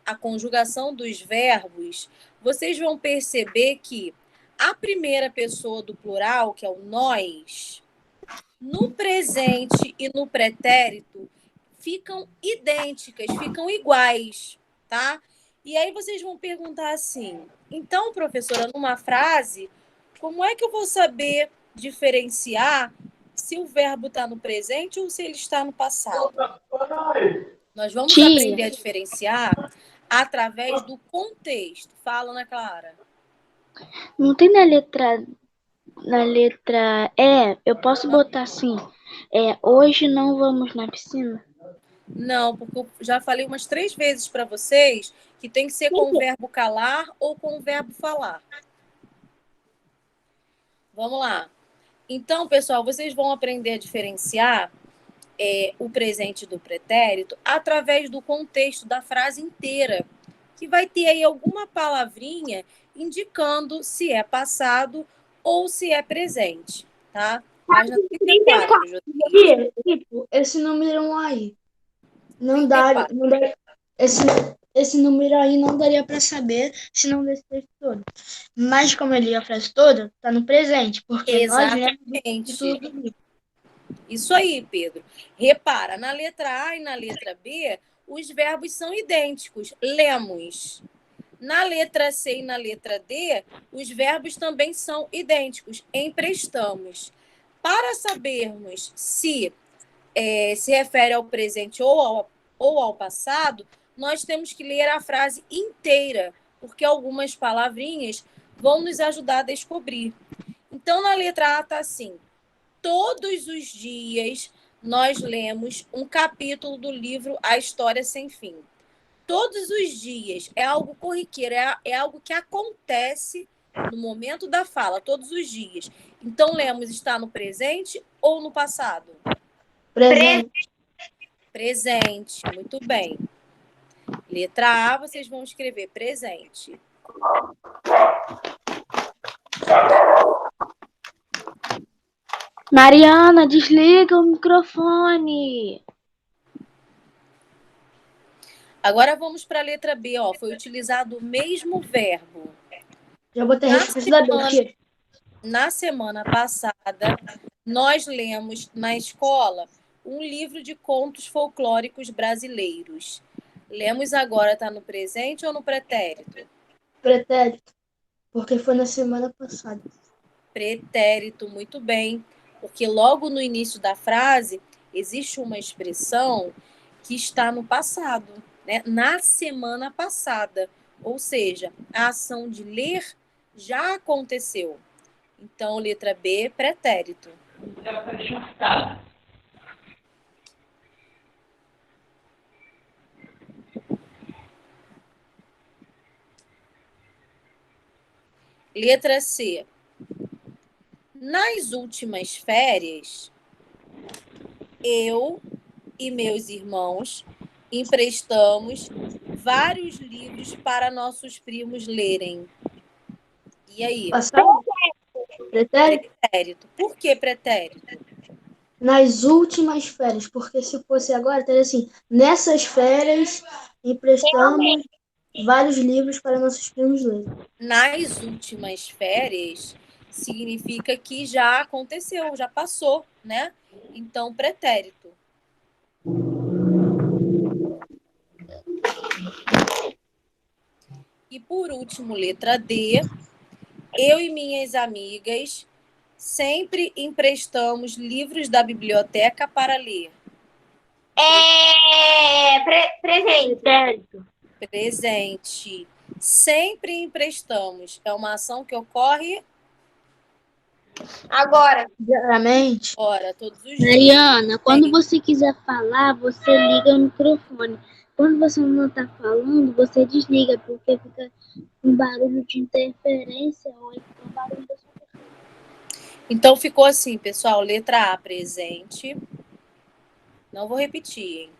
Speaker 3: a conjugação dos verbos, vocês vão perceber que a primeira pessoa do plural, que é o nós, no presente e no pretérito, ficam idênticas, ficam iguais, tá? E aí vocês vão perguntar assim, então, professora, numa frase, como é que eu vou saber diferenciar se o verbo está no presente ou se ele está no passado? Nós vamos aprender a diferenciar através do contexto. Fala, Ana Clara.
Speaker 1: Não tem na letra E, eu posso botar assim, hoje não vamos na piscina?
Speaker 3: Não, porque eu já falei umas 3 vezes para vocês que tem que ser com o verbo calar ou com o verbo falar. Vamos lá. Então, pessoal, vocês vão aprender a diferenciar o presente do pretérito através do contexto da frase inteira, que vai ter aí alguma palavrinha indicando se é passado ou se é presente, tá? Página 34, Josias.
Speaker 6: Tipo, esse número aí. Não dá. Esse número aí não daria para saber se não desse texto todo. Mas como ele ia a frase toda, tá no presente, porque nós lemos
Speaker 3: Exatamente.
Speaker 6: tudo do livro.
Speaker 3: Isso aí, Pedro. Repara, na letra A e na letra B, os verbos são idênticos. Lemos. Na letra C e na letra D, os verbos também são idênticos. Emprestamos. Para sabermos se se refere ao presente ou ao passado, nós temos que ler a frase inteira, porque algumas palavrinhas vão nos ajudar a descobrir. Então, na letra A está assim: todos os dias nós lemos um capítulo do livro A História Sem Fim. Todos os dias é algo corriqueiro, é algo que acontece no momento da fala, todos os dias. Então, lemos está no presente ou no passado?
Speaker 6: Presente.
Speaker 3: Presente, muito bem. Letra A, vocês vão escrever presente.
Speaker 1: Mariana, desliga o microfone.
Speaker 3: Agora vamos para a letra B, ó. Foi utilizado o mesmo verbo.
Speaker 6: Já botei a resposta da B aqui.
Speaker 3: Na semana passada, nós lemos na escola um livro de contos folclóricos brasileiros. Lemos agora, está no presente ou no pretérito?
Speaker 6: Pretérito. Porque foi na semana passada.
Speaker 3: Pretérito, muito bem. Porque logo no início da frase existe uma expressão que está no passado, né? Na semana passada. Ou seja, a ação de ler já aconteceu. Então, letra B, pretérito. Letra C. Nas últimas férias, eu e meus irmãos emprestamos vários livros para nossos primos lerem. E aí?
Speaker 6: Passado? Pretérito?
Speaker 3: Pretérito. Por que pretérito?
Speaker 6: Nas últimas férias, porque se fosse agora, teria assim, nessas férias emprestamos vários livros para nossos primos lerem.
Speaker 3: Nas últimas férias significa que já aconteceu, já passou, né? Então, pretérito. E por último, letra D. Eu e minhas amigas sempre emprestamos livros da biblioteca para ler.
Speaker 2: Presente.
Speaker 1: Pretérito.
Speaker 3: Presente. Sempre emprestamos. É uma ação que ocorre
Speaker 2: Agora.
Speaker 6: Diariamente,
Speaker 3: ora, todos os dias.
Speaker 1: Mariana, quando você quiser falar, você liga o microfone. Quando você não está falando, você desliga, porque fica um barulho de interferência ou então barulho da sua pessoa.
Speaker 3: Então ficou assim, pessoal. Letra A, presente. Não vou repetir, hein?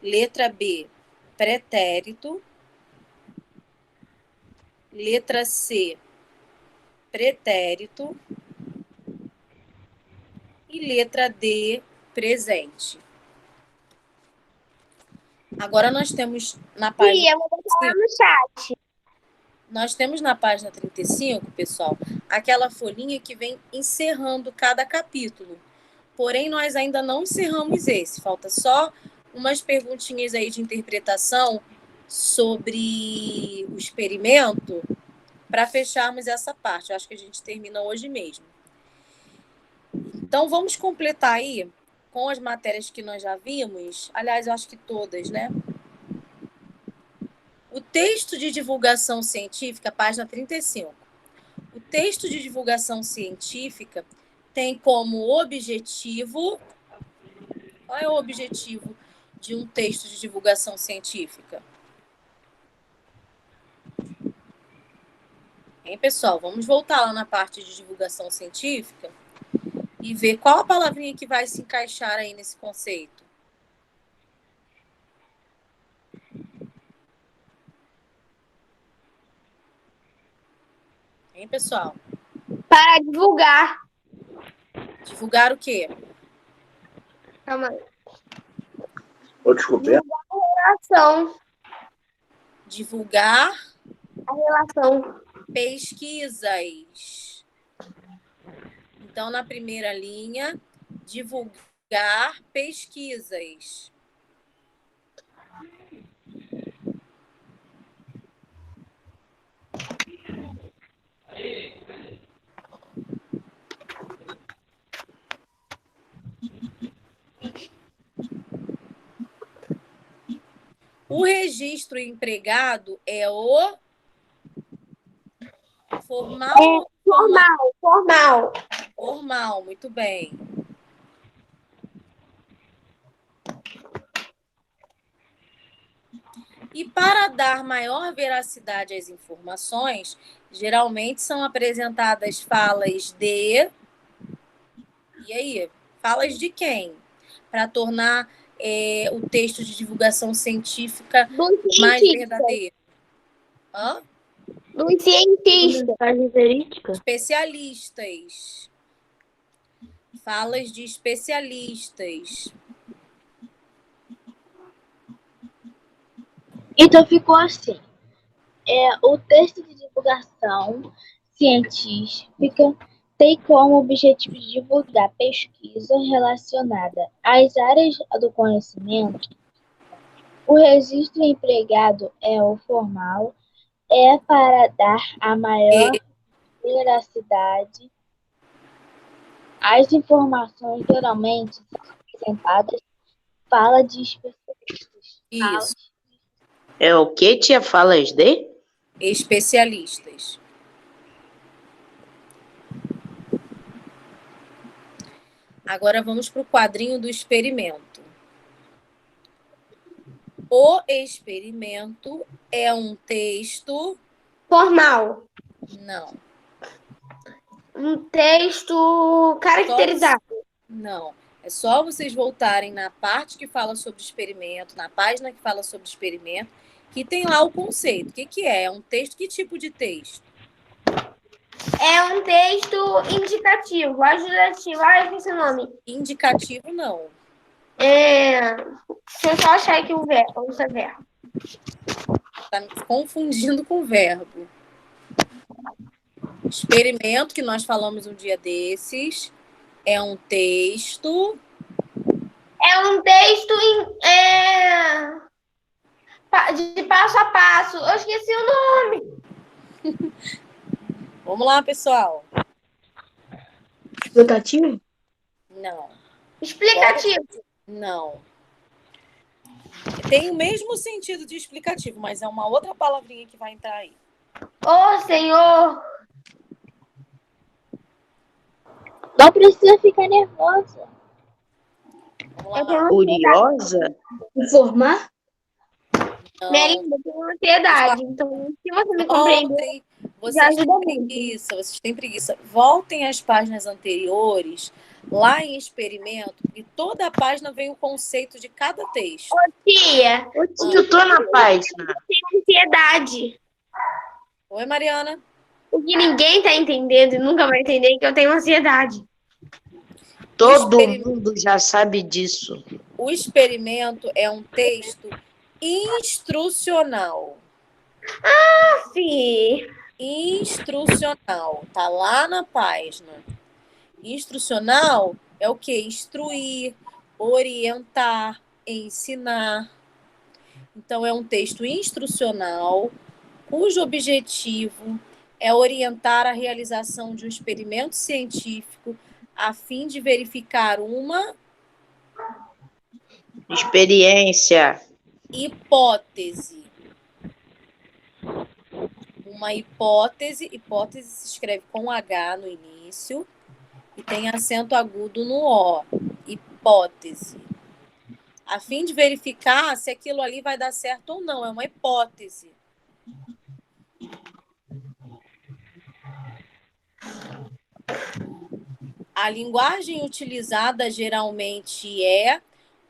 Speaker 3: Letra B, pretérito. Letra C, pretérito. E letra D, presente. Agora nós temos na página.
Speaker 2: Sim, eu vou botar lá no chat.
Speaker 3: Nós temos na página 35, pessoal, aquela folhinha que vem encerrando cada capítulo. Porém, nós ainda não encerramos esse. Falta só umas perguntinhas aí de interpretação sobre o experimento para fecharmos essa parte. Eu acho que a gente termina hoje mesmo. Então, vamos completar aí com as matérias que nós já vimos. Aliás, eu acho que todas, né? O texto de divulgação científica, página 35. O texto de divulgação científica tem como objetivo... Qual é o objetivo de um texto de divulgação científica? Hein, pessoal? Vamos voltar lá na parte de divulgação científica e ver qual a palavrinha que vai se encaixar aí nesse conceito. Hein, pessoal?
Speaker 2: Para divulgar.
Speaker 3: Divulgar o quê?
Speaker 2: Calma aí.
Speaker 5: Desculpa.
Speaker 2: Relação.
Speaker 3: Divulgar
Speaker 2: A relação.
Speaker 3: pesquisas. Então, na primeira linha, divulgar pesquisas. O registro empregado é o formal?
Speaker 2: Formal.
Speaker 3: Formal, muito bem. E para dar maior veracidade às informações, geralmente são apresentadas falas de... E aí? Falas de quem? Para tornar o texto de divulgação científica mais verdadeiro. Hã?
Speaker 2: Dos cientistas.
Speaker 1: Mensagem verídica.
Speaker 3: Especialistas. Falas de especialistas.
Speaker 1: Então ficou assim. O texto de divulgação científica tem como objetivo de divulgar pesquisa relacionada às áreas do conhecimento. O registro empregado é o formal, é para dar a maior veracidade às informações geralmente apresentadas. Fala de especialistas.
Speaker 3: Isso.
Speaker 4: É o que, tia? Falas de?
Speaker 3: Especialistas. Agora vamos para o quadrinho do experimento. O experimento é um texto...
Speaker 2: Formal.
Speaker 3: Não.
Speaker 2: Um texto caracterizado.
Speaker 3: Não. É só vocês voltarem na parte que fala sobre experimento, na página que fala sobre experimento, que tem lá o conceito. O que é? É um texto? Que tipo de texto?
Speaker 2: É um texto indicativo, ajudativo. Ai, esqueci o nome.
Speaker 3: Indicativo, não.
Speaker 2: Se eu só achar aqui o verbo, usa verbo.
Speaker 3: Tá me confundindo com o verbo. Experimento, que nós falamos um dia desses, é um texto.
Speaker 2: É um texto de passo a passo. Eu esqueci o nome.
Speaker 3: Vamos lá, pessoal.
Speaker 6: Explicativo?
Speaker 3: Não.
Speaker 2: Explicativo.
Speaker 3: Não. Tem o mesmo sentido de explicativo, mas é uma outra palavrinha que vai entrar aí.
Speaker 2: Ô, Senhor.
Speaker 1: Não precisa ficar nervosa.
Speaker 3: Vamos lá.
Speaker 4: Curiosa?
Speaker 6: Informar?
Speaker 3: Não.
Speaker 2: Minha linda, eu tenho ansiedade. Então, se você me compreender, já
Speaker 3: Vocês têm
Speaker 2: ajuda muito.
Speaker 3: preguiça, vocês têm preguiça. Voltem às páginas anteriores, lá em experimento, e toda a página vem o conceito de cada texto.
Speaker 2: Tia,
Speaker 4: Eu tô na página.
Speaker 2: tenho ansiedade.
Speaker 3: Oi, Mariana.
Speaker 2: O que ninguém tá entendendo e nunca vai entender é que eu tenho ansiedade.
Speaker 4: Todo mundo já sabe disso.
Speaker 3: O experimento é um texto instrucional.
Speaker 2: Fih.
Speaker 3: Instrucional. Tá lá na página. Instrucional é o quê? Instruir, orientar, ensinar. Então, é um texto instrucional cujo objetivo é orientar a realização de um experimento científico a fim de verificar uma
Speaker 4: Experiência.
Speaker 3: hipótese. Uma hipótese se escreve com H no início e tem acento agudo no O. Hipótese. A fim de verificar se aquilo ali vai dar certo ou não. É uma hipótese. A linguagem utilizada geralmente é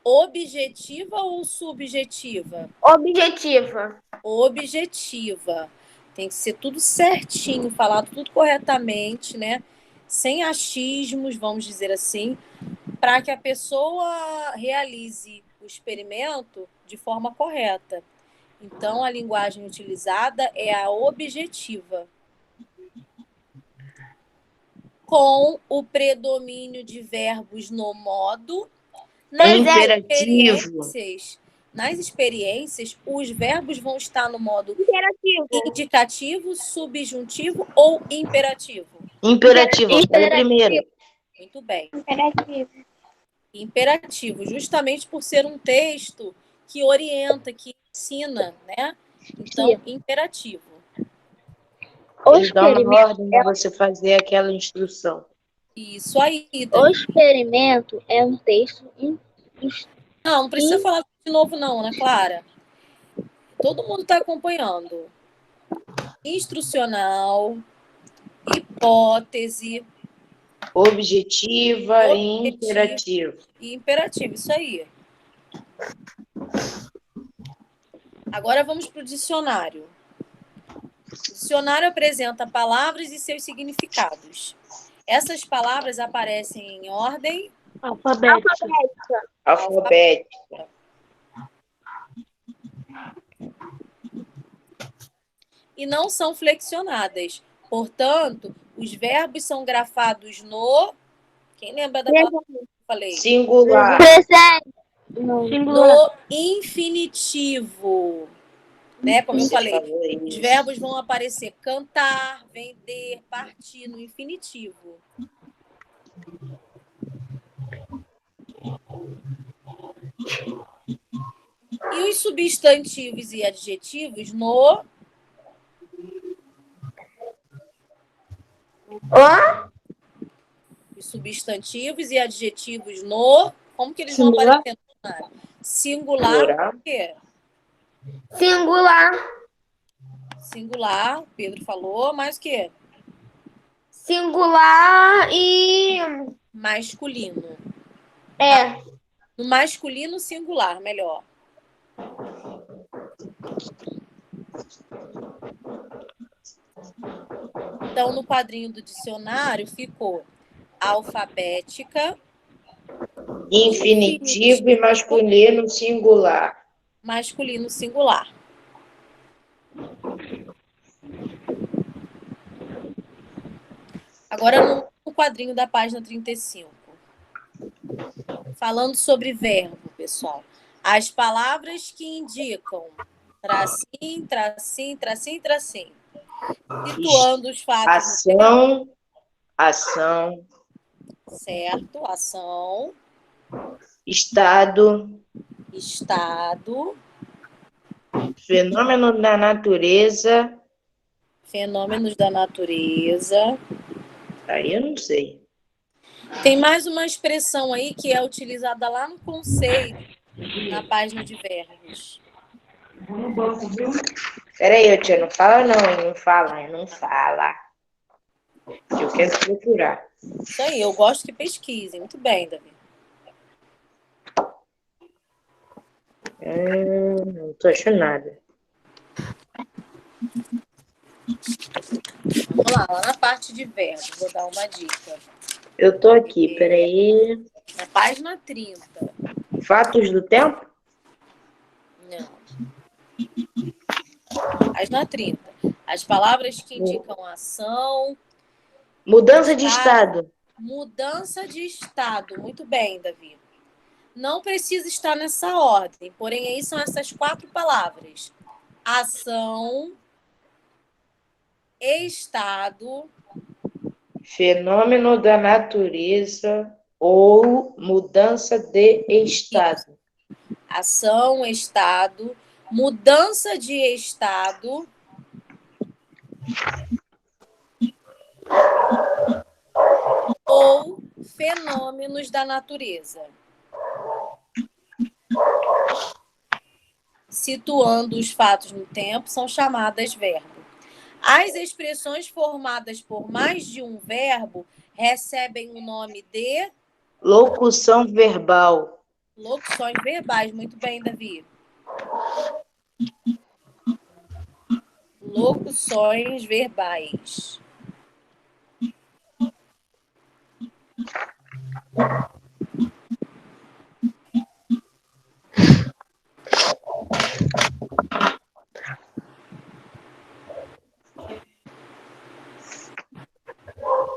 Speaker 3: objetiva ou subjetiva?
Speaker 2: Objetiva.
Speaker 3: Objetiva. Tem que ser tudo certinho, falado tudo corretamente, né? Sem achismos, vamos dizer assim, para que a pessoa realize o experimento de forma correta. Então, a linguagem utilizada é a objetiva, com o predomínio de verbos no modo.
Speaker 4: Imperativo.
Speaker 3: Nas experiências, os verbos vão estar no modo
Speaker 2: Imperativo.
Speaker 3: indicativo, subjuntivo ou imperativo?
Speaker 4: Imperativo. É o primeiro.
Speaker 3: Muito bem.
Speaker 2: Imperativo.
Speaker 3: Imperativo, justamente por ser um texto que orienta, que ensina, né? Então, imperativo.
Speaker 4: Ele dá uma ordem para você fazer aquela instrução.
Speaker 3: Isso aí.
Speaker 1: O experimento é um texto
Speaker 3: Não precisa falar de novo não, Ana Clara. Todo mundo está acompanhando. Instrucional, hipótese,
Speaker 4: Objetiva e imperativo.
Speaker 3: E imperativo, isso aí. Agora vamos para o dicionário. O dicionário apresenta palavras e seus significados. Essas palavras aparecem em ordem
Speaker 4: Alfabética.
Speaker 3: E não são flexionadas. Portanto, os verbos são grafados no... Quem lembra da palavra que eu falei?
Speaker 4: Singular.
Speaker 3: No infinitivo. Né? Como eu falei, os verbos vão aparecer cantar, vender, partir no infinitivo. E os substantivos e adjetivos no... Os substantivos e adjetivos no... Como que eles vão aparecer no dicionário? Singular, o quê?
Speaker 2: Singular.
Speaker 3: Singular, Pedro falou, mais o quê?
Speaker 2: Singular e...
Speaker 3: Masculino. No masculino, singular, melhor. Então, no quadrinho do dicionário ficou alfabética,
Speaker 4: Infinitivo e masculino singular.
Speaker 3: masculino singular. Agora, no quadrinho da página 35. Falando sobre verbo, pessoal. As palavras que indicam tracinho, tracinho, tracinho, tracinho. Situando os fatos.
Speaker 4: Ação, ação.
Speaker 3: Certo, ação.
Speaker 4: Estado.
Speaker 3: Estado.
Speaker 4: Fenômeno da natureza.
Speaker 3: Fenômenos da natureza.
Speaker 4: Aí eu não sei.
Speaker 3: Tem mais uma expressão aí que é utilizada lá no conceito, na página de verbos.
Speaker 4: Peraí, tia, não fala não, hein? Não fala, não fala. Eu quero procurar.
Speaker 3: Isso aí, eu gosto que pesquisem. Muito bem, Davi.
Speaker 4: Não tô achando nada.
Speaker 3: Vamos lá na parte de verbos, vou dar uma dica.
Speaker 4: Eu tô aqui, peraí.
Speaker 3: Na página 30.
Speaker 4: Fatos do tempo?
Speaker 3: Não. Página 30. As palavras que indicam ação.
Speaker 4: Mudança de estado.
Speaker 3: Mudança de estado. Muito bem, Davi. Não precisa estar nessa ordem, porém aí são essas 4 palavras. Ação, estado,
Speaker 4: Fenômeno da natureza ou mudança de estado.
Speaker 3: ação, estado, mudança de estado, ou fenômenos da natureza. Situando os fatos no tempo, são chamadas verbo. As expressões formadas por mais de um verbo recebem o nome de
Speaker 4: Locução verbal.
Speaker 3: locuções verbais. Muito bem, Davi. Locuções verbais.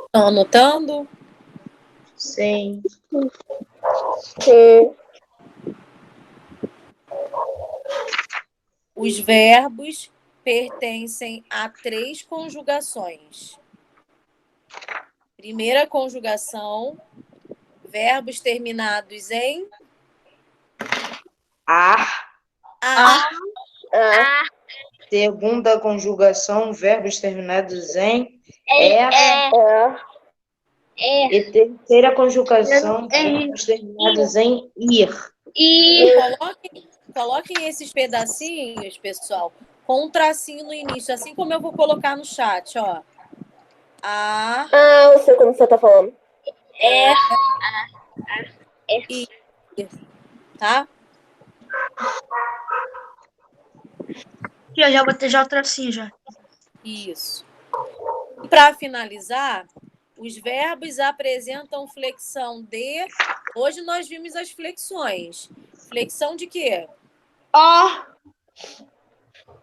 Speaker 3: Estão anotando?
Speaker 4: Sim.
Speaker 3: Os verbos pertencem a 3 conjugações. Primeira conjugação, verbos terminados em
Speaker 4: A.
Speaker 3: a.
Speaker 4: Segunda conjugação, verbos terminados em E. E terceira conjugação, verbos terminados em ir.
Speaker 3: Coloquem esses pedacinhos, pessoal, com um tracinho no início, assim como eu vou colocar no chat, ó.
Speaker 7: Eu sei como você tá falando.
Speaker 3: I, tá?
Speaker 6: Eu já botei já o tracinho já.
Speaker 3: Isso. Para finalizar, os verbos apresentam flexão de... Hoje nós vimos as flexões. Flexão de quê?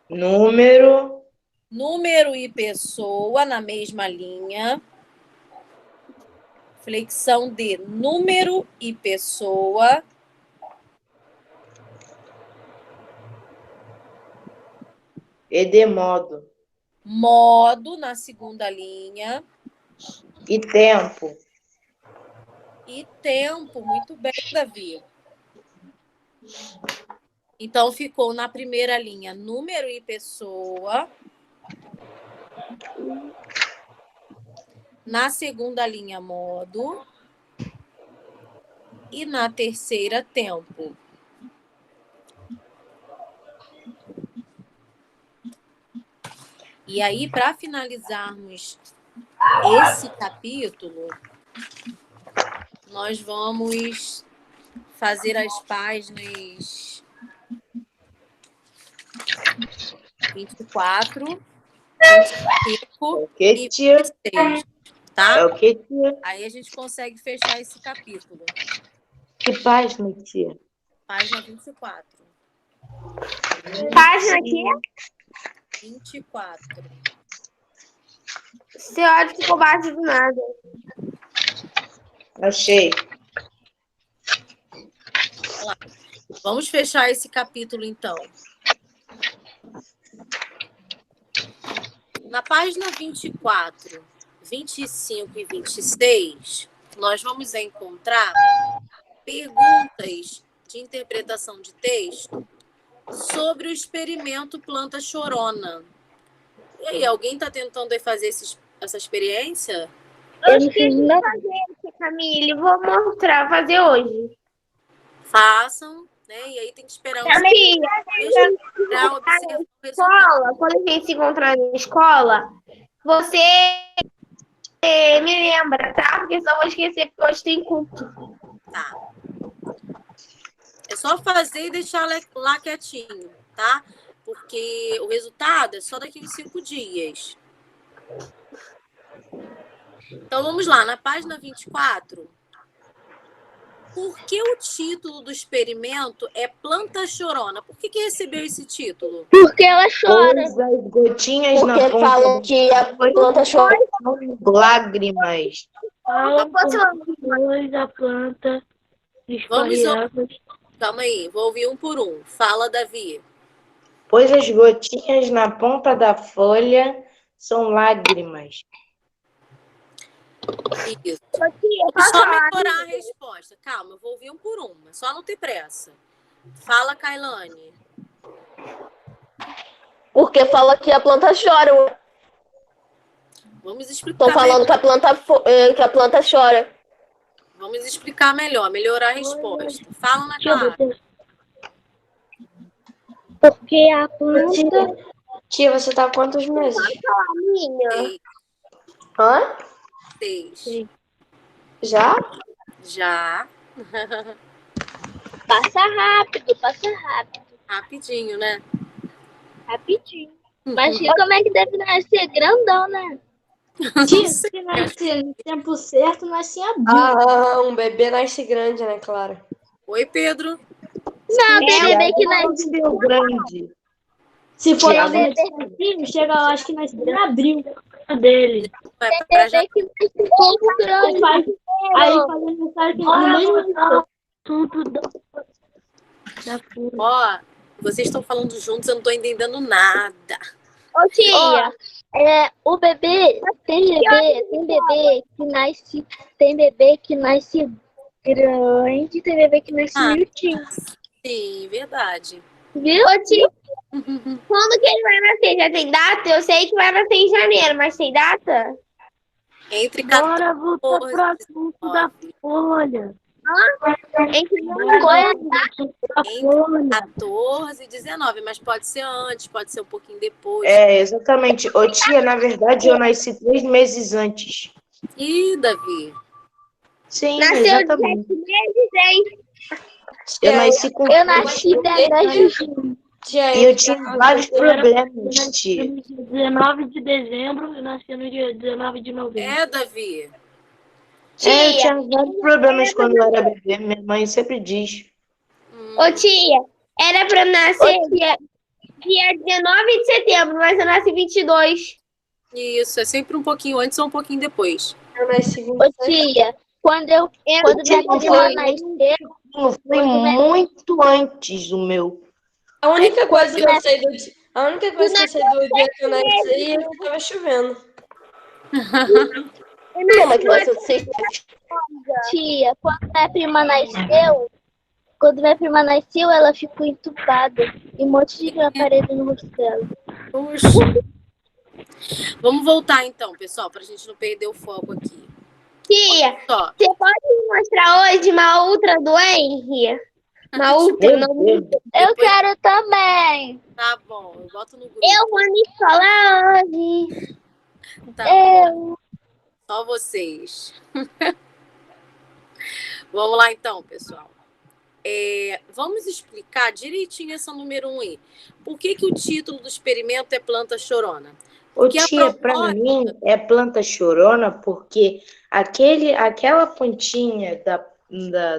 Speaker 4: Número.
Speaker 3: Número e pessoa na mesma linha. Flexão de número e pessoa.
Speaker 4: E de modo.
Speaker 3: Modo na segunda linha.
Speaker 4: E tempo.
Speaker 3: E tempo. Muito bem, Davi. Então, ficou na primeira linha número e pessoa. Na segunda linha, modo. E na terceira, tempo. E aí, para finalizarmos esse capítulo, nós vamos fazer as páginas 24 25
Speaker 4: O que,
Speaker 3: e
Speaker 4: tia?
Speaker 3: 26, tá?
Speaker 4: É o que, tia?
Speaker 3: Aí a gente consegue fechar esse capítulo.
Speaker 4: Que página, tia?
Speaker 3: Página 24.
Speaker 2: Página aqui.
Speaker 3: 24.
Speaker 2: Você olha que covarde do nada.
Speaker 4: Achei.
Speaker 3: Vamos fechar esse capítulo, então. Na página 24, 25 e 26, nós vamos encontrar perguntas de interpretação de texto sobre o experimento planta chorona. E aí, alguém está tentando aí fazer essa experiência?
Speaker 2: Eu esqueci de fazer, Camille. Vou mostrar, fazer hoje.
Speaker 3: Façam, né? E aí tem que esperar um
Speaker 2: Tia,
Speaker 3: para observar o resultado.
Speaker 2: escola, quando a gente se encontrar na escola, você me lembra, tá? Porque senão eu vou esquecer, porque hoje tem culto.
Speaker 3: Tá. É só fazer e deixar lá quietinho, tá? Porque o resultado é só daqui uns 5 dias. Então, vamos lá. Na página 24, por que o título do experimento é Planta Chorona? Por que recebeu esse título?
Speaker 1: Porque ela chora.
Speaker 4: Pois as gotinhas na
Speaker 7: Porque
Speaker 4: ponta
Speaker 7: falam que a planta chora.
Speaker 4: são lágrimas.
Speaker 1: Fala depois a planta escorre água.
Speaker 3: Calma aí, vou ouvir um por um. Fala, Davi.
Speaker 4: Pois as gotinhas na ponta da folha são lágrimas.
Speaker 3: Isso.
Speaker 2: Tia,
Speaker 3: Vou só melhorar a resposta. Calma, eu vou ouvir um por um, mas só não ter pressa. Fala, Kailane.
Speaker 7: Porque fala que a planta chora.
Speaker 3: Vamos explicar.
Speaker 7: Estão falando que a planta chora.
Speaker 3: Vamos explicar melhor, melhorar a resposta. Fala, Ana Clara.
Speaker 1: Porque a planta.
Speaker 7: Tia, você tá há quantos meses?
Speaker 2: minha.
Speaker 7: Hã?
Speaker 3: 6.
Speaker 7: Já?
Speaker 3: Já.
Speaker 1: Passa rápido, passa rápido.
Speaker 3: Rapidinho, né?
Speaker 1: Rapidinho. Imagina como é que deve nascer grandão, né?
Speaker 6: Tia, se nascer no tempo certo, nasce em abril.
Speaker 7: Ah, um bebê nasce grande, né, Clara?
Speaker 3: Oi, Pedro.
Speaker 1: Não, tem bebê que nasce.
Speaker 4: Meu grande.
Speaker 6: Se for
Speaker 4: Tia,
Speaker 6: lá no certinho, chega lá, acho que nasce em abril dele.
Speaker 3: Vai
Speaker 1: Tem
Speaker 3: pra já.
Speaker 1: bebê que nasce um pouco grande.
Speaker 6: Aí faz aniversário que no mesmo dia.
Speaker 1: Tudo da
Speaker 3: Ó, vocês estão falando juntos, eu não tô entendendo nada.
Speaker 2: Ô, tia.
Speaker 1: o bebê, tem bebê que nasce grande, tem bebê que nasce miudinho.
Speaker 3: Sim, verdade.
Speaker 1: Viu?
Speaker 2: Ô, tia. Quando que ele vai nascer? Já tem data? Eu sei que vai nascer em janeiro, mas tem data?
Speaker 3: Entre 14
Speaker 1: Bora voltar pro assunto da folha.
Speaker 2: Entre
Speaker 3: Entre 14 e 19, mas pode ser antes, pode ser um pouquinho depois.
Speaker 4: É, exatamente. Ô, tia, na verdade, eu nasci 3 meses antes.
Speaker 3: Ih, Davi.
Speaker 4: Sim,
Speaker 2: Nasceu
Speaker 4: exatamente.
Speaker 2: 17 meses, hein?
Speaker 4: Eu nasci com
Speaker 1: Eu nasci dia 10 de junho.
Speaker 7: Tia,
Speaker 4: E eu tinha vários problemas,
Speaker 1: No
Speaker 4: tia.
Speaker 1: dia 19 de dezembro, eu nasci no dia 19 de novembro.
Speaker 3: É, Davi.
Speaker 4: É, eu tinha vários problemas quando eu era bebê. Minha mãe sempre diz.
Speaker 2: Ô, tia, era pra nascer dia 19 de setembro, mas eu nasci 22.
Speaker 3: Isso, é sempre um pouquinho antes ou um pouquinho depois.
Speaker 7: eu nasci
Speaker 1: Ô, tia, quando minha prima nasceu,
Speaker 4: Foi muito antes do meu.
Speaker 7: A única coisa que eu sei do dia, a única coisa que eu sei do dia que eu nasci é que tava chovendo.
Speaker 2: Não, mas
Speaker 1: tia, quando minha prima nasceu, ela ficou entubada e um monte de aparelho no rosto dela.
Speaker 3: Puxa. Vamos voltar então, pessoal, pra gente não perder o foco aqui.
Speaker 2: tia,
Speaker 3: Só.
Speaker 2: você pode me mostrar hoje uma ultra do Henry? Uma ultra, não.
Speaker 1: Eu quero também.
Speaker 3: Tá bom, eu boto no grupo.
Speaker 2: Eu vou na escola hoje.
Speaker 3: Tá bom.
Speaker 1: Eu.
Speaker 3: Só vocês. Vamos lá então, pessoal. Vamos explicar direitinho essa número 1 aí. Por que o título do experimento é planta chorona?
Speaker 4: Ô,
Speaker 3: Que a
Speaker 4: tia, pra
Speaker 3: proposta-
Speaker 4: mim é planta chorona porque aquela pontinha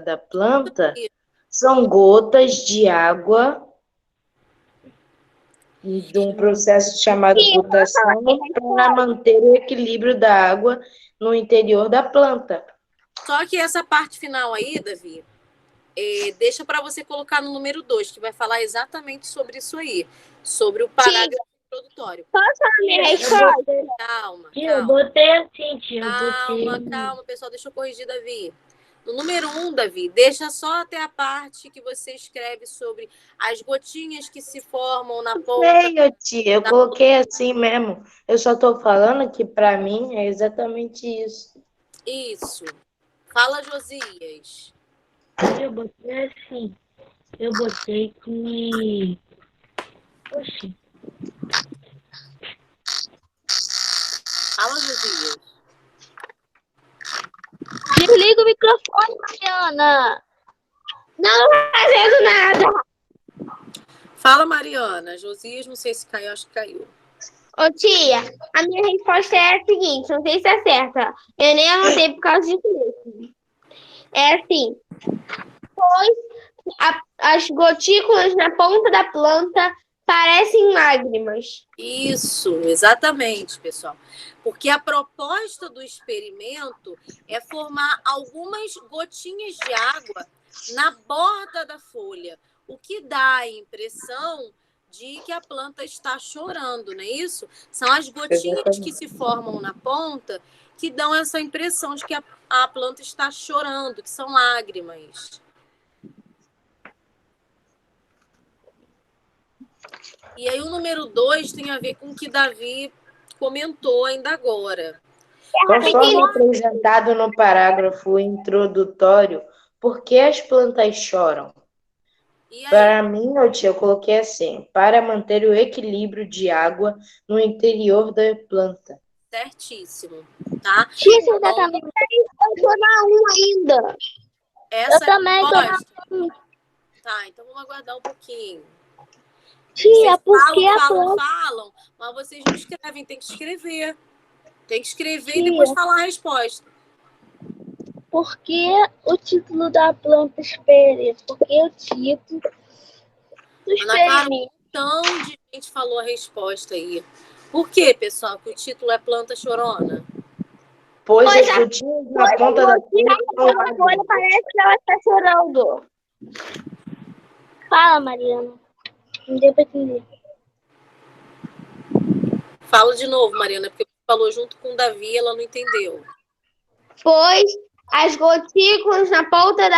Speaker 4: da planta são gotas de água de um processo chamado
Speaker 2: Sim,
Speaker 4: gutação para manter o equilíbrio da água no interior da planta.
Speaker 3: Só que essa parte final aí, Davi, deixa para você colocar no número 2, que vai falar exatamente sobre isso aí, sobre o parágrafo introdutório.
Speaker 2: minha resposta.
Speaker 3: Calma,
Speaker 1: Tia, eu
Speaker 3: calma.
Speaker 1: botei assim, tia. Eu botei.
Speaker 3: Calma, pessoal, deixa eu corrigir, Davi. No número 1, Davi, deixa só até a parte que você escreve sobre as gotinhas que se formam na ponta.
Speaker 4: Sei, ô, tia, eu coloquei assim mesmo. Eu só estou falando que para mim é exatamente isso.
Speaker 3: Isso. Fala, Josias.
Speaker 1: Eu botei assim. Eu botei que. Oxi.
Speaker 3: Fala, Josias.
Speaker 1: Desliga o microfone, Mariana.
Speaker 2: Não fazendo nada.
Speaker 3: Fala, Mariana. Josias, não sei se caiu, acho que caiu.
Speaker 2: Ô, tia, a minha resposta é a seguinte, não sei se é certa. Eu nem anotei por causa disso mesmo. É assim, pois as gotículas na ponta da planta parecem lágrimas.
Speaker 3: Isso, exatamente, pessoal. Porque a proposta do experimento é formar algumas gotinhas de água na borda da folha, o que dá a impressão de que a planta está chorando, não é isso? São as gotinhas que se formam na ponta que dão essa impressão de que a planta está chorando, que são lágrimas. E aí o número 2 tem a ver com o que Davi comentou ainda agora.
Speaker 4: Conforme apresentado no parágrafo introdutório, por que as plantas choram? Para mim, eu coloquei assim, para manter o equilíbrio de água no interior da planta.
Speaker 3: Certíssimo, tá?
Speaker 2: Tia, você tá também. Eu tô na 1 ainda.
Speaker 3: Essa
Speaker 1: Eu também tô na
Speaker 3: resposta... Tá, então vamos aguardar um pouquinho.
Speaker 1: Tia,
Speaker 3: Vocês
Speaker 1: por que a
Speaker 3: falam,
Speaker 1: planta.
Speaker 3: mas vocês não escrevem, tem que escrever. Tem que escrever
Speaker 1: Tia.
Speaker 3: e depois falar a resposta.
Speaker 1: Por que o título da planta espelha? Por que o título do
Speaker 3: Ana Clara,
Speaker 1: experimento?
Speaker 3: então de gente falou a resposta aí. Por que, pessoal, que o título é Planta Chorona?
Speaker 4: Pois as gotinhas na ponta da folha são lágrimas.
Speaker 2: Parece que ela está chorando.
Speaker 1: Fala, Mariana. Não deu pra entender.
Speaker 3: Fala de novo, Mariana, porque você falou junto com o Davi, ela não entendeu.
Speaker 2: Pois as gotículas na ponta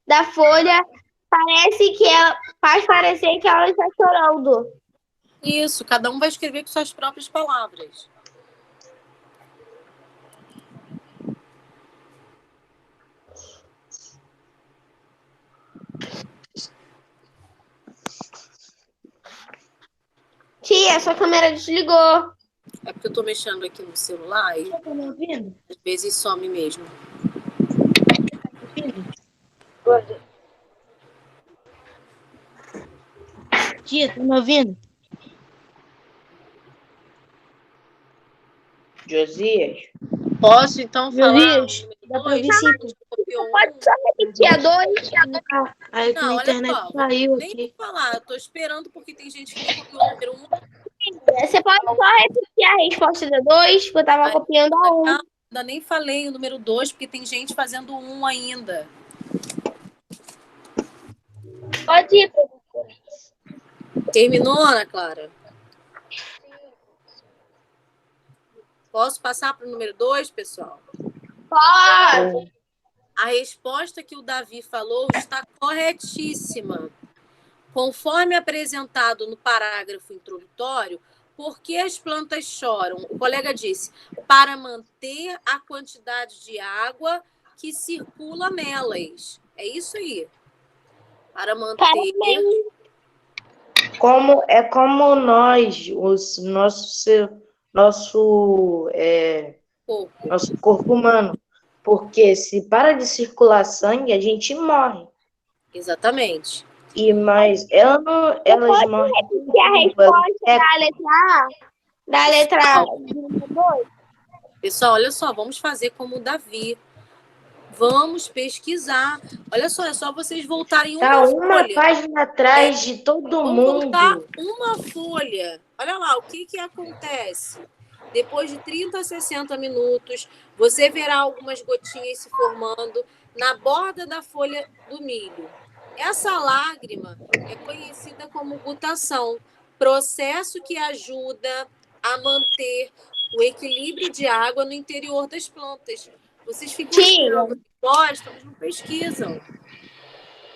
Speaker 2: da folha faz parecer que ela está chorando.
Speaker 3: Isso, cada um vai escrever com suas próprias palavras.
Speaker 2: Tia, sua câmera desligou.
Speaker 3: É porque eu tô mexendo aqui no celular e
Speaker 1: Tá me ouvindo?
Speaker 3: às vezes some mesmo.
Speaker 1: Tia, tá me ouvindo?
Speaker 4: Josias?
Speaker 3: Posso, então, falar?
Speaker 1: Josias, dá pra ouvir sim.
Speaker 2: Pode só repetir a 2?
Speaker 1: Aí
Speaker 3: Não,
Speaker 1: a
Speaker 3: olha
Speaker 1: internet
Speaker 3: só,
Speaker 1: caiu
Speaker 3: nem
Speaker 1: aqui.
Speaker 3: vou falar, eu tô esperando porque tem gente que copiou o número 1.
Speaker 2: Você pode só repetir a resposta da 2, que eu tava copiando a 1.
Speaker 3: Ainda nem falei o número 2, porque tem gente fazendo 1 ainda.
Speaker 1: Pode ir, professora.
Speaker 3: Terminou, Ana Clara? Posso passar para o número 2, pessoal?
Speaker 2: Pode.
Speaker 3: A resposta que o Davi falou está corretíssima. Conforme apresentado no parágrafo introdutório, por que as plantas choram? O colega disse, para manter a quantidade de água que circula nelas. É isso aí. Para manter...
Speaker 4: Como nós, nosso corpo humano. Porque se para de circular sangue, a gente morre.
Speaker 3: Exatamente.
Speaker 4: Mas elas morrem.
Speaker 2: Repetir a resposta da letra A? Da letra
Speaker 3: Pessoal, olha só, vamos fazer como o Davi. Vamos pesquisar. Olha só, é só vocês voltarem
Speaker 4: Tá uma
Speaker 3: folha.
Speaker 4: página atrás de todo
Speaker 3: Vamos voltar
Speaker 4: mundo.
Speaker 3: uma folha. Olha lá, o que acontece? Depois de 30 a 60 minutos, você verá algumas gotinhas se formando na borda da folha do milho. Essa lágrima é conhecida como gutação, processo que ajuda a manter o equilíbrio de água no interior das plantas. Vocês ficam esperando que gostam, mas não pesquisam.